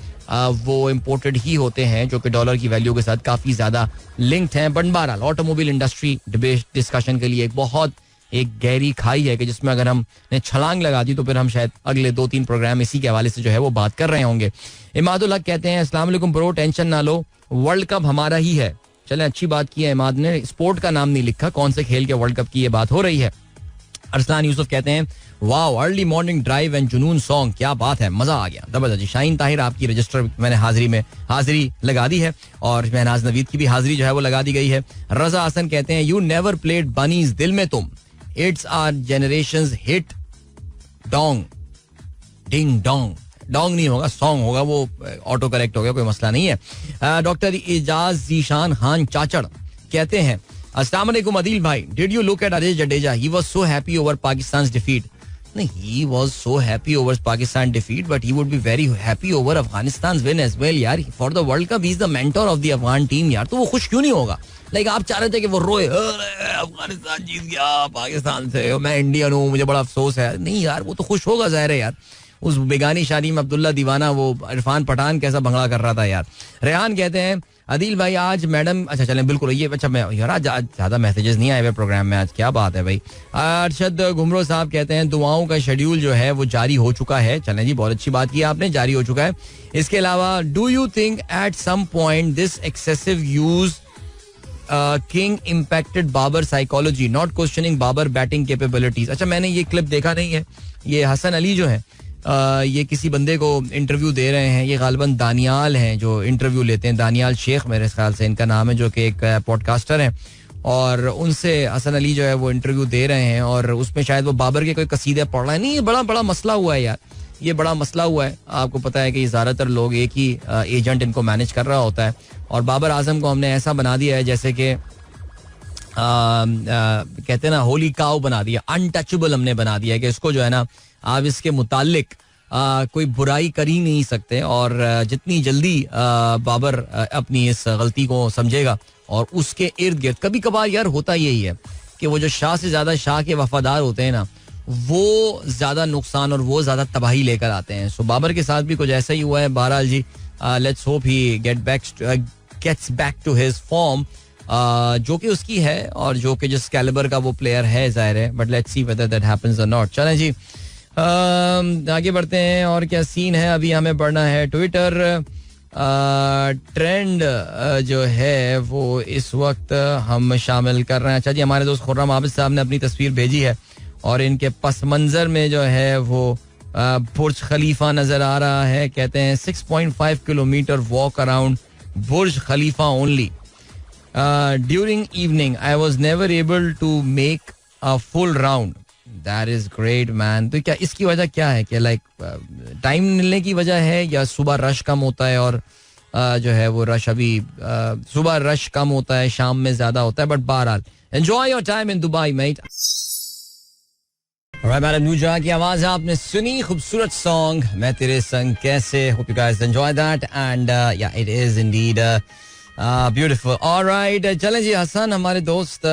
वो इम्पोर्टेड ही होते हैं जो कि डॉलर की वैल्यू के साथ काफी ज्यादा लिंक्ड हैं. बट बहरहाल ऑटोमोबाइल इंडस्ट्री डिस्कशन के लिए एक बहुत एक गहरी खाई है कि जिसमें अगर हमने छलांग लगा दी तो फिर हम शायद अगले 2-3 प्रोग्राम इसी के हवाले से जो है वो बात कर रहे होंगे. इमादुल हक कहते हैं अस्सलाम वालेकुम ब्रो, टेंशन ना लो, वर्ल्ड कप हमारा ही है. चले, अच्छी बात की है इमाद ने, स्पोर्ट का नाम नहीं लिखा, कौन से खेल के वर्ल्ड कप की ये बात हो रही है. अरसलान यूसुफ कहते हैं wow, early morning drive and जुनून सॉन्ग, क्या बात है, मजा आ गया, जबरदस्त. शाहीन ताहिर आपकी रजिस्टर मैंने हाजिरी लगा दी है और महनाज नवीद की भी हाजिरी जो है वो लगा दी गई है. रजा हसन कहते हैं यू नेवर प्लेड बनीज दिल में तुम, it's our generations hit dong ding dong. Dong नहीं होगा, सॉन्ग होगा, वो ऑटो करेक्ट हो गया, कोई मसला नहीं है. डॉक्टर इजाज जीशान खान चाचड़ कहते हैं अस्सलाम वालेकुम अदील भाई, did you look at Ajay Jadeja, he was so happy over Pakistan's defeat. No, he was so happy over Pakistan defeat, but he would be very happy over Afghanistan's win as well, यार. For the World Cup, he's the mentor of the Afghan team, यार. तो वो खुश क्यों नहीं होगा? Like आप चाह रहे थे कि वो रोए, अफगानिस्तान जीत गया पाकिस्तान से, मैं इंडियन हूँ, मुझे बड़ा अफसोस है. नहीं यार, वो तो खुश होगा जाहिर है यार. उस बेगानी शादी में अब्दुल्ला दीवाना वो इरफान पठान कैसा भंगड़ा कर रहा था यार. रेहान कहते हैं अदील भाई आज मैडम, अच्छा चलें बिल्कुल ये, अच्छा मैं यार आज ज्यादा मैसेजेस नहीं आए हुए प्रोग्राम में, आज क्या बात है भाई. अरशद गुमरो साहब कहते हैं दुआओं का शेड्यूल जो है वो जारी हो चुका है. चलें जी, बहुत अच्छी बात की आपने, जारी हो चुका है. इसके अलावा do you think at some point this excessive use king impacted Babar psychology, not questioning Babar batting capabilities. अच्छा मैंने ये क्लिप देखा नहीं है. ये हसन अली जो है ये किसी बंदे को इंटरव्यू दे रहे हैं, ये गालिबन दानियाल हैं जो इंटरव्यू लेते हैं, दानियाल शेख मेरे ख्याल से इनका नाम है, जो कि एक पॉडकास्टर हैं. और उनसे हसन अली जो है वो इंटरव्यू दे रहे हैं और उसमें शायद वो बाबर के कोई कसीदे पढ़ रहा है. नहीं, ये बड़ा बड़ा मसला हुआ है यार, ये बड़ा मसला हुआ है. आपको पता है कि ज़्यादातर लोग एक ही एजेंट इनको मैनेज कर रहा होता है और बाबर आजम को हमने ऐसा बना दिया है जैसे कि कहते हैं ना होली काउ बना दिया, अनटचेबल हमने बना दिया है कि इसको जो है ना आप इसके मुतालिक कोई बुराई कर ही नहीं सकते. और जितनी जल्दी बाबर अपनी इस गलती को समझेगा और उसके इर्द गिर्द, कभी कभार यार होता यही है कि वो जो शाह से ज्यादा शाह के वफादार होते हैं ना, वो ज्यादा नुकसान और वो ज्यादा तबाही लेकर आते हैं. सो बाबर के साथ भी कुछ ऐसा ही हुआ है. बहरहाल जी, let's hope he gets back to his form जो कि उसकी है और जो कि जिस कैलिबर का वो प्लेयर है जाहिर है, but let's see whether that happens और नॉट. चलें जी, आगे बढ़ते हैं. और क्या सीन है, अभी हमें पढ़ना है ट्विटर ट्रेंड जो है वो इस वक्त हम शामिल कर रहे हैं. अच्छा जी, हमारे दोस्त खुर्रम आबिद साहब ने अपनी तस्वीर भेजी है और इनके पस मंजर में जो है वो बुर्ज खलीफा नजर आ रहा है. कहते हैं 6.5 kilometre walk around Burj Khalifa only during evening. I was never able to make a full round. That is great man. तो क्या इसकी वजह क्या है, कि लाइक टाइम मिलने की वजह है या सुबह रश कम होता है? और जो है वो रश अभी सुबह रश कम होता है, शाम में ज्यादा होता है. बट बहरहाल enjoy your time in Dubai mate. Madam Nooja की आवाज आपने सुनी, खूबसूरत सॉन्ग मैं तेरे संग कैसे. Hope you guys enjoy that and yeah it is indeed beautiful. Alright, चलें जी, हसन हमारे दोस्त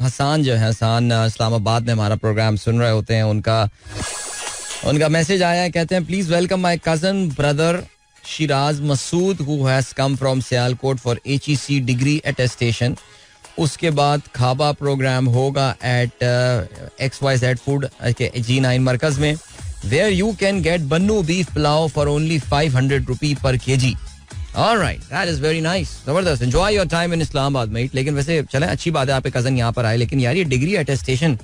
हसन जो है, हसन इस्लामाबाद में हमारा प्रोग्राम सुन रहे होते हैं, उनका मैसेज आया है. कहते हैं please welcome my cousin brother Shiraz Masood who has come from Sialkot for HEC degree attestation. उसके बाद खाबा प्रोग्राम होगा एट XYZ फूड के G9 मरकज में, where you can get Bannu beef pulao for only 500 rupee per kg. Alright, that is very nice. जबरदस्त. Enjoy your time in Islamabad, mate. लेकिन वैसे चलें, अच्छी बात है आपके कजन यहाँ पर आए, लेकिन यार ये डिग्री अटेस्टेशन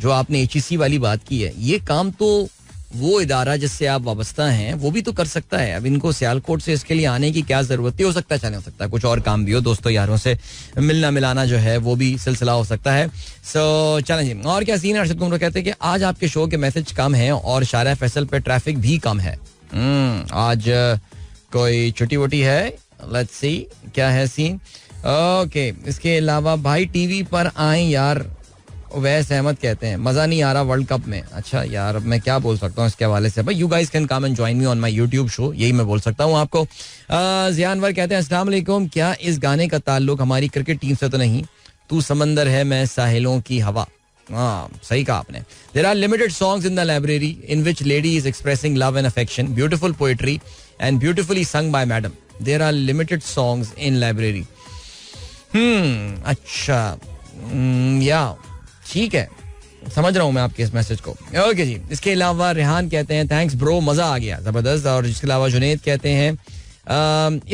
जो आपने HEC वाली बात की है, ये काम तो वो इदारा जिससे आप वाबस्ता हैं वो भी तो कर सकता है. अब इनको सियालकोट से इसके लिए आने की क्या जरूरत है? हो सकता है, चले हो सकता है कुछ और काम भी हो, दोस्तों यारों से मिलना मिलाना जो है वो भी सिलसिला हो सकता है. सो चलें जी, और क्या सीन है. अर्शद कुमरो कहते हैं कि आज आपके शो के मैसेज कम है और शारा फैसल पे ट्रैफिक भी कम है. आज कोई छुट्टी वुट्टी है, लेट्स सी क्या है सीन. ओके, इसके अलावा भाई टीवी पर आए यार, वैस अहमद कहते हैं मजा नहीं आ रहा वर्ल्ड कप में. अच्छा यार, अब मैं क्या बोल सकता हूँ इसके हवाले से. भाई you guys can come and join me on my YouTube show, यही मैं बोल सकता हूँ आपको. जियानवर कहते हैं अस्सलाम वालेकुम, क्या इस गाने का ताल्लुक हमारी क्रिकेट टीम से तो नहीं? तू समंदर है मैं साहिलों की हवा. हाँ, सही कहा आपने. There are limited songs in the library in which lady is expressing love and affection, beautiful poetry and beautifully sung by madam. There are limited songs in library. अच्छा, या ठीक है. समझ रहा हूँ मैं आपके इस मैसेज को. ओके जी. इसके अलावा रेहान कहते हैं थैंक्स ब्रो, मजा आ गया, जबरदस्त. और इसके अलावा जुनेद कहते हैं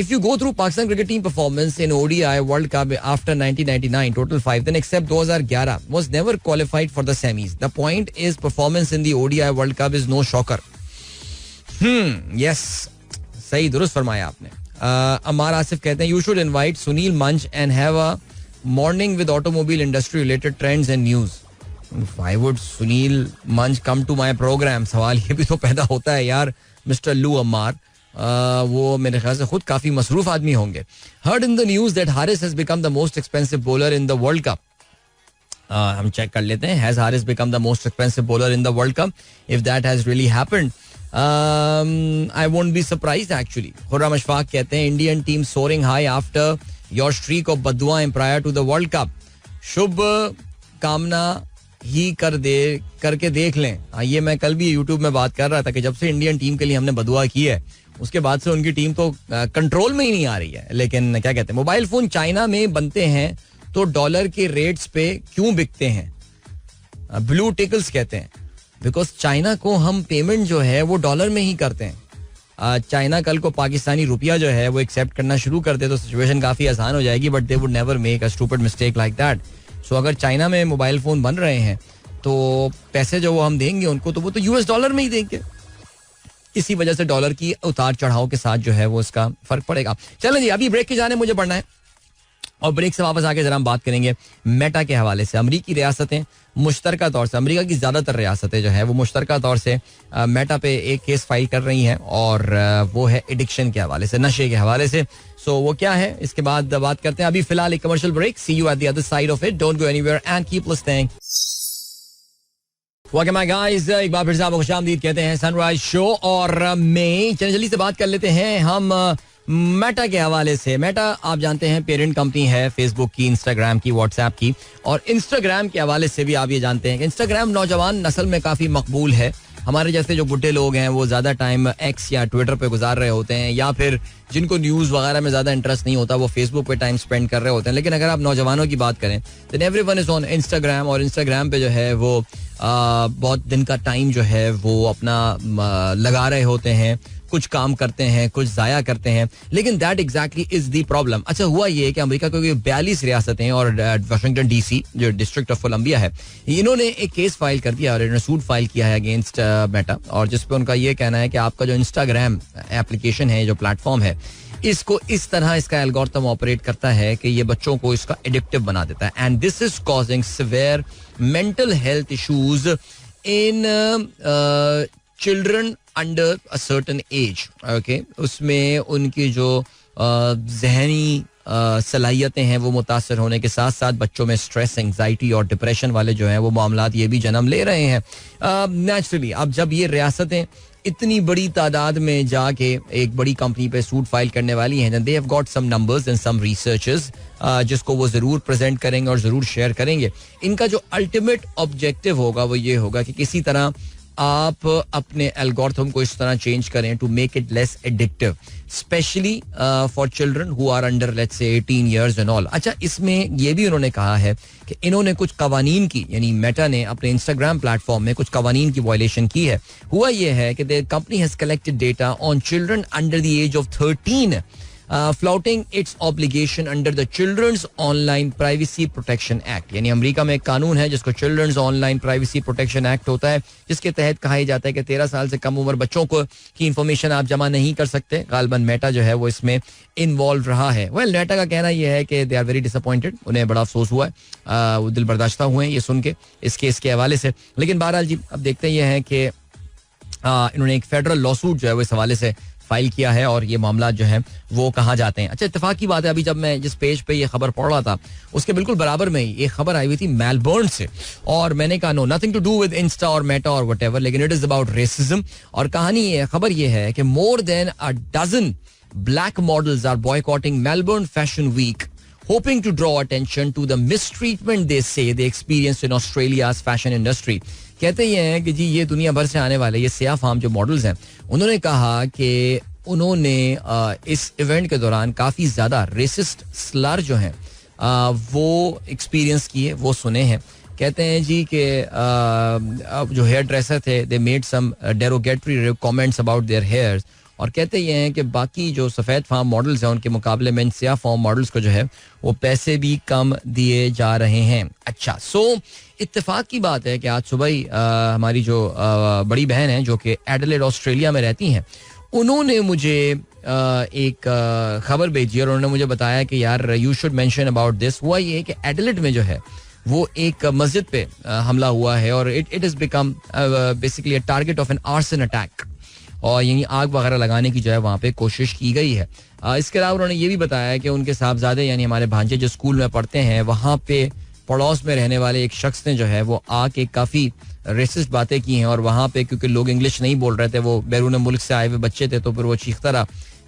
if you go through Pakistan cricket team performance in ODI World Cup after 1999 total 5 then except 2011 was never qualified for the semis. The point is performance in the ODI World Cup is no shocker. Yes, सही दुरुस्त फरमाया आपने. अमार आसिफ कहते हैं you should invite Sunil Manch and have a morning with automobile industry related trends and news. Why would Sunil Manch come to my program? सवाल ये भी तो पैदा होता है यार. मिस्टर लू अमार वो मेरे ख्याल से खुद काफी मसरूफ आदमी होंगे. Heard in the news that Haris has become the most expensive bowler in the World Cup. हम चेक कर लेते हैं. Has Haris become the most expensive bowler in the World Cup? If that has really happened, I won't be surprised actually. Khurram Ashfaq कहते हैं Indian team soaring high after your streak of बद्दुआएं prior to the World Cup. शुभ कामना ही करके देख लें. ये मैं कल भी यूट्यूब में बात कर रहा था कि जब से इंडियन टीम के लिए हमने बदुआ की है उसके बाद से उनकी टीम तो कंट्रोल में ही नहीं आ रही है. लेकिन क्या कहते हैं, मोबाइल फोन चाइना में बनते हैं तो डॉलर के रेट्स पे क्यों बिकते हैं? ब्लू टिकल्स कहते हैं बिकॉज चाइना को हम पेमेंट जो है वो डॉलर में ही करते हैं. चाइना कल को पाकिस्तानी रुपया जो है वो एक्सेप्ट करना शुरू कर दे तो सिचुएशन काफी आसान हो जाएगी. But they would never make a stupid mistake like that. So अगर चाइना में मोबाइल फोन बन रहे हैं तो पैसे जो वो हम देंगे उनको तो वो तो यूएस डॉलर में ही देंगे. इसी वजह से डॉलर की उतार चढ़ाव के साथ जो है वो इसका फर्क पड़ेगा. चलें जी, अभी ब्रेक के जाने मुझे पढ़ना है और ब्रेक से वापस आके जरा हम बात करेंगे मेटा के हवाले से. अमरीकी रियासतें मुश्तरका तौर से, अमरीका की ज्यादातर रियासतें जो है वो मुश्तरका तौर से मेटा पे एक केस फाइल कर रही हैं और वो है एडिक्शन के हवाले से, नशे के हवाले से. सो वो क्या है इसके बाद बात करते हैं. अभी फिलहाल एक commercial break. See you at the other side of it. Don't go anywhere and keep listening. Welcome my guys, एक बार फिर से आपको खुशामदीद कहते हैं सनराइज शो. और मैं जल्दी से बात कर लेते हैं हम मेटा के हवाले से. मेटा आप जानते हैं पेरेंट कंपनी है फेसबुक की, इंस्टाग्राम की, व्हाट्सएप की. और इंस्टाग्राम के हवाले से भी आप ये जानते हैं कि इंस्टाग्राम नौजवान नस्ल में काफी मकबूल है. हमारे जैसे जो बुढ़े लोग हैं वो ज्यादा टाइम एक्स या ट्विटर पे गुजार रहे होते हैं, या फिर जिनको न्यूज वगैरह में ज्यादा इंटरेस्ट नहीं होता वो फेसबुक पे टाइम स्पेंड कर रहे होते हैं. लेकिन अगर आप नौजवानों की बात करें तो एवरीवन इज ऑन इंस्टाग्राम. और इंस्टाग्राम पे जो है वो बहुत दिन का टाइम जो है वो अपना लगा रहे होते हैं, कुछ काम करते हैं, कुछ जाया करते हैं. लेकिन that exactly is the problem. अच्छा, हुआ ये कि अमेरिका की 42 रियासतें और वाशिंगटन डीसी जो डिस्ट्रिक्ट ऑफ कोलंबिया है, इन्होंने एक केस फाइल कर दिया और इन्होंने सूट फाइल किया है अगेंस्ट मेटा. और जिसपे उनका ये कहना है कि आपका जो इंस्टाग्राम एप्लीकेशन है, जो प्लेटफॉर्म है, इसको इस तरह इसका एल्गोरिथम ऑपरेट करता है कि ये बच्चों को इसका एडिक्टिव बना देता है. And this is causing severe mental health issues in children under a certain age. Okay, उसमें उनकी जो जहनी सलाहियतें हैं वो मुतासर होने के साथ साथ बच्चों में स्ट्रेस, एंग्जाइटी और डिप्रेशन वाले जो हैं वो मामलात ये भी जन्म ले रहे हैं नेचुरली. अब जब ये रियासतें इतनी बड़ी तादाद में जाके एक बड़ी कंपनी पे सूट फाइल करने वाली हैं, they have got some numbers and some researches जिसको वो जरूर प्रेजेंट करेंगे और जरूर शेयर करेंगे. इनका जो अल्टीमेट ऑब्जेक्टिव होगा वो ये होगा कि किसी तरह आप अपने एल्गोरिथम को इस तरह चेंज करें to make it less addictive, especially for children who are under let's say 18 years and all. अच्छा, इसमें ये भी उन्होंने कहा है कि इन्होंने कुछ कवानीन की, यानी मेटा ने अपने इंस्टाग्राम प्लेटफॉर्म में कुछ कवानीन की वायलेशन की है. हुआ ये है कि the company has collected data on children under the age of 13 flouting its obligation under the children's online privacy protection act. यानी अमेरिका में एक कानून है जिसको children's online privacy protection act होता है, जिसके तहत कहा जाता है कि 13 साल से कम उम्र बच्चों को की इंफॉर्मेशन आप जमा नहीं कर सकते. गालबन मेटा जो है वो इसमें इन्वॉल्व रहा है. वेल, मेटा का कहना यह है कि दे आर वेरी डिसअपॉइंटेड, उन्हें बड़ा अफसोस हुआ है, वो दिल बर्दाश्ता हुए हैं ये सुन के इस केस के हवाले से. लेकिन बहरहाल जी, अब देखते ये हैं कि इन्होंने एक फेडरल लॉसूट जो है वो इस हवाले से फाइल किया है और ये मामला जो है वो कहाँ जाते हैं. अच्छा, इत्तेफाक की बात है, अभी जब मैं जिस पेज पे ये खबर पढ़ रहा था उसके बिल्कुल बराबर में ही एक खबर आई हुई थी मेलबर्न से, और मैंने कहा no, nothing to do with Insta और मेटा और व्हाटएवर, लेकिन इट इज अबाउट रेसिज्म. और कहानी ये, खबर ये है कि more than a dozen black models are boycotting Melbourne fashion week, hoping to draw attention to the mistreatment they say they experienced in Australia's fashion industry. कहते ये हैं कि जी ये दुनिया भर से आने वाले ये सियाह फाम जो मॉडल्स हैं, उन्होंने कहा कि उन्होंने इस इवेंट के दौरान काफ़ी ज़्यादा रेसिस्ट स्लर जो हैं वो एक्सपीरियंस किए, वो सुने हैं. कहते हैं जी कि जो हेयर ड्रेसर थे they made some derogatory comments about their hairs, और कहते ये हैं कि बाकी जो सफ़ेद फार्म मॉडल्स हैं उनके मुकाबले में इन स्याह फार्म मॉडल्स को जो है वो पैसे भी कम दिए जा रहे हैं. अच्छा, सो इत्तेफाक की बात है कि आज सुबह ही हमारी जो बड़ी बहन है जो कि एडिलेड ऑस्ट्रेलिया में रहती हैं, उन्होंने मुझे एक खबर भेजी और उन्होंने मुझे बताया कि यार you should mention about this. हुआ ये कि एडिलेड में जो है वो एक मस्जिद पे हमला हुआ है और it is become basically a target of an arson attack, और यहीं आग वगैरह लगाने की जो है वहाँ पे कोशिश की गई है. इसके अलावा उन्होंने ये भी बताया कि उनके साहबजादे यानी हमारे भांजे जो स्कूल में पढ़ते हैं वहाँ पे पड़ोस में रहने वाले एक शख्स ने जो है वो आके काफ़ी रेसिस्ट बातें की हैं, और वहाँ पे क्योंकि लोग इंग्लिश नहीं बोल रहे थे, वो बैरून मुल्क से आए हुए बच्चे थे, तो फिर वो चीखता रहा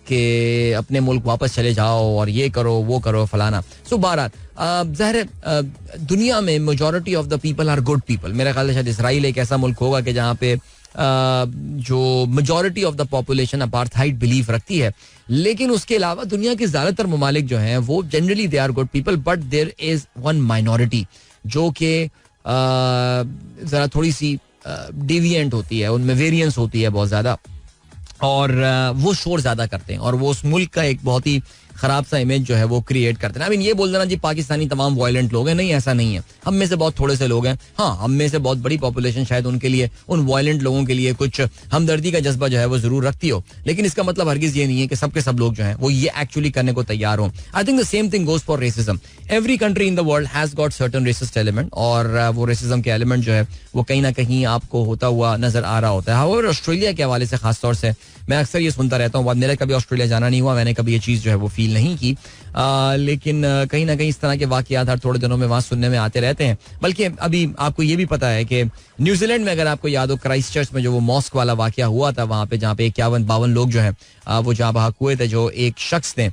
कि अपने मुल्क वापस चले जाओ और ये करो वो करो फलाना. सो बहरहाल ज़ाहिर है दुनिया में majority of the people are good people. मेरा ख्याल है शायद इसराइल एक ऐसा मुल्क होगा कि जहाँ पे जो majority of the population apartheid belief रखती है, लेकिन उसके अलावा दुनिया के ज़्यादातर ममालिक जो हैं वो generally they are good people, but there is one minority जो कि ज़रा थोड़ी सी डिविएंट होती है, उनमें वेरिएंस होती है बहुत ज़्यादा, और वो शोर ज़्यादा करते हैं और वो उस मुल्क का एक बहुत ही खराब सा इमेज जो है वो क्रिएट करते हैं. आई मीन ये बोल देना जी पाकिस्तानी तमाम वायलेंट लोग हैं, नहीं, ऐसा नहीं है. हम में से बहुत थोड़े से लोग हैं, हाँ, हम में से बहुत बड़ी पॉपुलेशन शायद उनके लिए, उन वायलेंट लोगों के लिए कुछ हमदर्दी का जज्बा जो है वो जरूर रखती हो, लेकिन इसका मतलब हरगिज ये नहीं है कि सब के सब लोग जो हैं वो ये एक्चुअली करने को तैयार हों. I think the same thing goes for racism. Every country in the world has got certain racist element, और वो रेसिज्म के एलिमेंट जो है वो कहीं ना कहीं आपको होता हुआ नजर आ रहा होता है. और ऑस्ट्रेलिया के हवाले से खासतौर से मैं अक्सर ये सुनता रहता हूँ, मेरा कभी ऑस्ट्रेलिया जाना नहीं हुआ, मैंने कभी ये चीज़ जो है वो फील नहीं की, लेकिन कहीं ना कहीं इस तरह के वाकयात हर थोड़े दिनों में वहाँ सुनने में आते रहते हैं. बल्कि अभी आपको ये भी पता है कि न्यूजीलैंड में अगर आपको याद हो क्राइस्ट चर्च में जो वो मॉस्क वाला वाकया हुआ था वहाँ पे, जहाँ पे 51-52 लोग जो हैं वो जहाँ बहक हुए थे, जो एक शख्स ने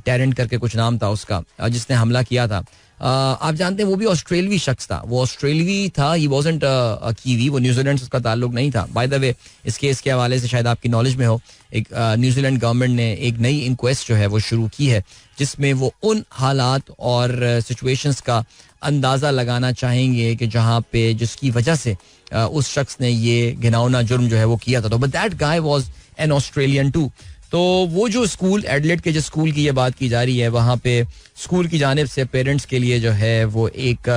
टेरेंट करके कुछ नाम था उसका जिसने हमला किया था. आप जानते हैं वो भी ऑस्ट्रेलवी शख्स था, वो ऑस्ट्रेलवी था, ही वाज़न्ट अ कीवी, वो न्यूजीलैंड से उसका ताल्लुक नहीं था. बाय द वे इस केस के हवाले से शायद आपकी नॉलेज में हो, एक न्यूजीलैंड गवर्नमेंट ने एक नई इंक्वेस्ट जो है वो शुरू की है जिसमें वो उन हालात और सिचुएशंस का अंदाज़ा लगाना चाहेंगे कि जहाँ पे जिसकी वजह से उस शख्स ने ये घिनौना जुर्म जो है वो किया था. तो but that guy was an Australian too. तो वो जो स्कूल एडिलेड के, जो स्कूल की ये बात की जा रही है, वहाँ पे स्कूल की जानिब से पेरेंट्स के लिए जो है वो एक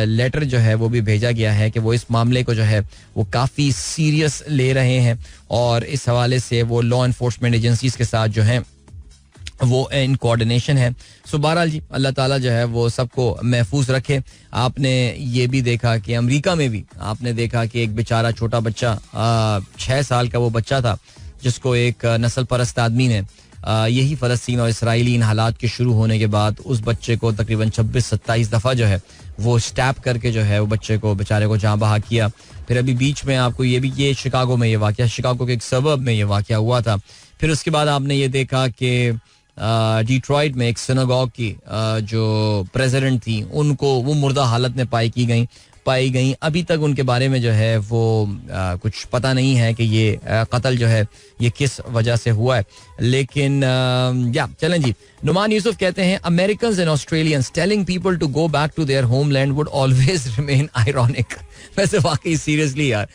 लेटर जो है वो भी भेजा गया है कि वो इस मामले को जो है वो काफ़ी सीरियस ले रहे हैं, और इस हवाले से वो लॉ इन्फोर्समेंट एजेंसीज के साथ जो हैं वो इन कोऑर्डिनेशन है. सो बहरहाल जी अल्लाह ताला जो है वो सबको महफूज रखे. आपने ये भी देखा कि अमेरिका में भी आपने देखा कि एक बेचारा छोटा बच्चा 6 साल का वो बच्चा था जिसको एक नस्ल परस्त आदमी ने यही फ़लस्तीन और इसराइली इन हालात के शुरू होने के बाद उस बच्चे को तकरीबन 26-27 दफ़ा जो है वो स्टैप करके जो है वो बच्चे को बेचारे को जहाँ बहा किया. फिर अभी बीच में आपको ये शिकागो में ये वाक़या, शिकागो के एक सबब में ये वाक़या हुआ था. फिर उसके बाद आपने ये देखा कि डिट्रॉइट में एक सिनेगॉग की जो प्रेसिडेंट थी उनको वो मुर्दा हालत में पाई गई. अभी तक उनके बारे में जो है वो कुछ पता नहीं है कि ये कत्ल जो है ये किस वजह से हुआ है. लेकिन या चलें जी. नुमान यूसुफ कहते हैं Americans and Australians telling people to go back to their homeland would always remain ironic. वैसे वाकई सीरियसली यार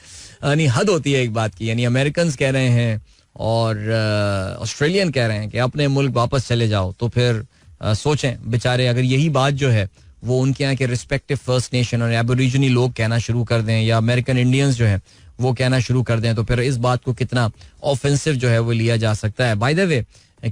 यानी हद होती है एक बात की. यानी अमेरिकन्स कह रहे हैं और ऑस्ट्रेलियन कह रहे हैं कि अपने मुल्क वापस चले जाओ, तो फिर सोचें बेचारे अगर यही बात जो है वो उनके यहाँ के रिस्पेक्टिव फर्स्ट नेशन और एबोरिजिनी लोग कहना शुरू कर दें या अमेरिकन इंडियंस जो है वो कहना शुरू कर दें, तो फिर इस बात को कितना ऑफेंसिव जो है वो लिया जा सकता है. बाय द वे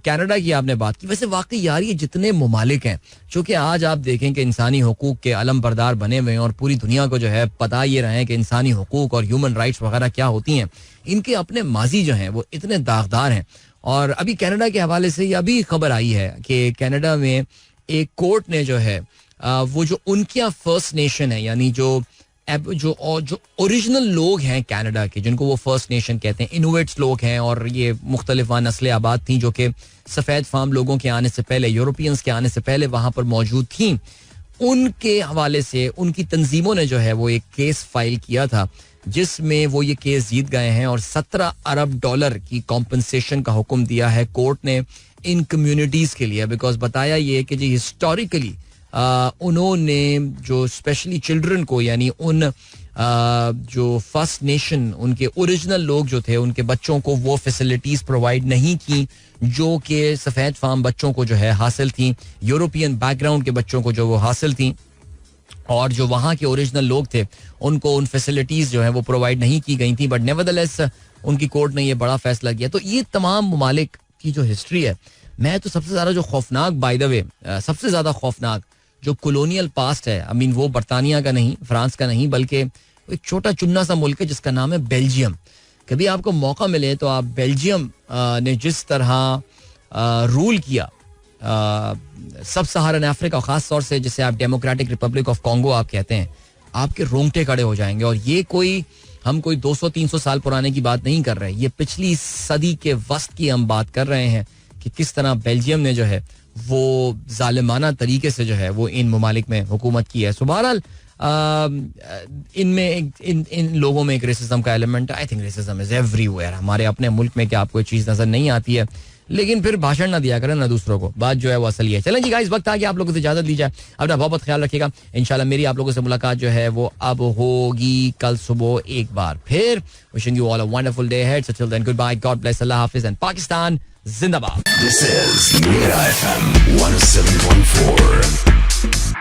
कनाडा की आपने बात की, वैसे वाकई यार ये जितने ममालिक हैं जो कि आज आप देखें कि इंसानी हुकूक के अलम बरदार बने हुए हैं और पूरी दुनिया को जो है पता ये रहे हैं कि इंसानी हुकूक और ह्यूमन राइट्स वगैरह क्या होती हैं, इनके अपने माजी जो हैं वो इतने दागदार हैं. और अभी कनाडा के हवाले से ये अभी खबर आई है कि कनाडा में एक कोर्ट ने जो है वो जो उनके फर्स्ट नेशन है यानी जो ओरिजिनल लोग हैं कनाडा के, जिनको वो फर्स्ट नेशन कहते हैं, इनोवेट्स लोग हैं और ये मुख्तलिफ नस्लें आबाद थी जो कि सफ़ेद फार्म लोगों के आने से पहले, यूरोपियंस के आने से पहले वहाँ पर मौजूद थी. उनके हवाले से उनकी तंजीमों ने जो है वो एक केस फाइल किया था जिसमें वो ये केस जीत गए हैं और $17 अरब की कॉम्पनसेशन का हुक्म दिया है कोर्ट ने इन कम्युनिटीज़ के लिए. बिकॉज बताया ये कि जी हिस्टोरिकली उन्होंने जो स्पेशली चिल्ड्रन को, यानी उन जो फर्स्ट नेशन, उनके ओरिजिनल लोग जो थे, उनके बच्चों को वो फैसिलिटीज प्रोवाइड नहीं की जो कि सफ़ेद फार्म बच्चों को जो है हासिल थी, यूरोपियन बैकग्राउंड के बच्चों को जो वो हासिल थी, और जो वहाँ के ओरिजिनल लोग थे उनको उन फैसिलिटीज जो है वो प्रोवाइड नहीं की गई थी. बट नेवरदलेस उनकी कोर्ट ने ये बड़ा फैसला किया. तो ये तमाम ममालिक की जो हिस्ट्री है, मैं तो सबसे ज़्यादा जो खौफनाक, बाय द वे सबसे ज़्यादा खौफनाक जो कॉलोनियल पास्ट है, आई मीन वो बरतानिया का नहीं, फ्रांस का नहीं, बल्कि एक छोटा चुन्ना सा मुल्क है जिसका नाम है बेल्जियम. कभी आपको मौका मिले तो आप बेल्जियम ने जिस तरह रूल किया सब सहारन अफ्रीका, खास तौर से जिसे आप डेमोक्रेटिक रिपब्लिक ऑफ कॉन्गो आप कहते हैं, आपके रोंगटे खड़े हो जाएंगे. और ये हम कोई 200-300 साल पुराने की बात नहीं कर रहे, ये पिछली सदी के वस्त की हम बात कर रहे हैं कि किस तरह बेल्जियम ने जो है वो जालिमाना तरीके से जो है वो इन ममालिक में हुकूमत की है. सो बहरहाल इनमें इन लोगों में एक रेसिज्म का एलिमेंट है. I think racism is everywhere. हमारे अपने मुल्क में क्या आपको चीज़ नजर नहीं आती है, लेकिन फिर भाषण ना दिया करें ना दूसरों को, बात जो है वो असली है. चलें जी गाइस, वक्त आ गया आप लोगों से इजाजत ली जाए. अपना बहुत बहुत ख्याल रखिएगा. इंशाल्लाह मेरी आप लोगों से मुलाकात जो है वो अब होगी कल सुबह एक बार फिर. Wishing you all a wonderful day ahead. So till then, goodbye, god bless, अल्लाह हाफिज एंड पाकिस्तान जिंदाबाद. This is Mira FM 107.4.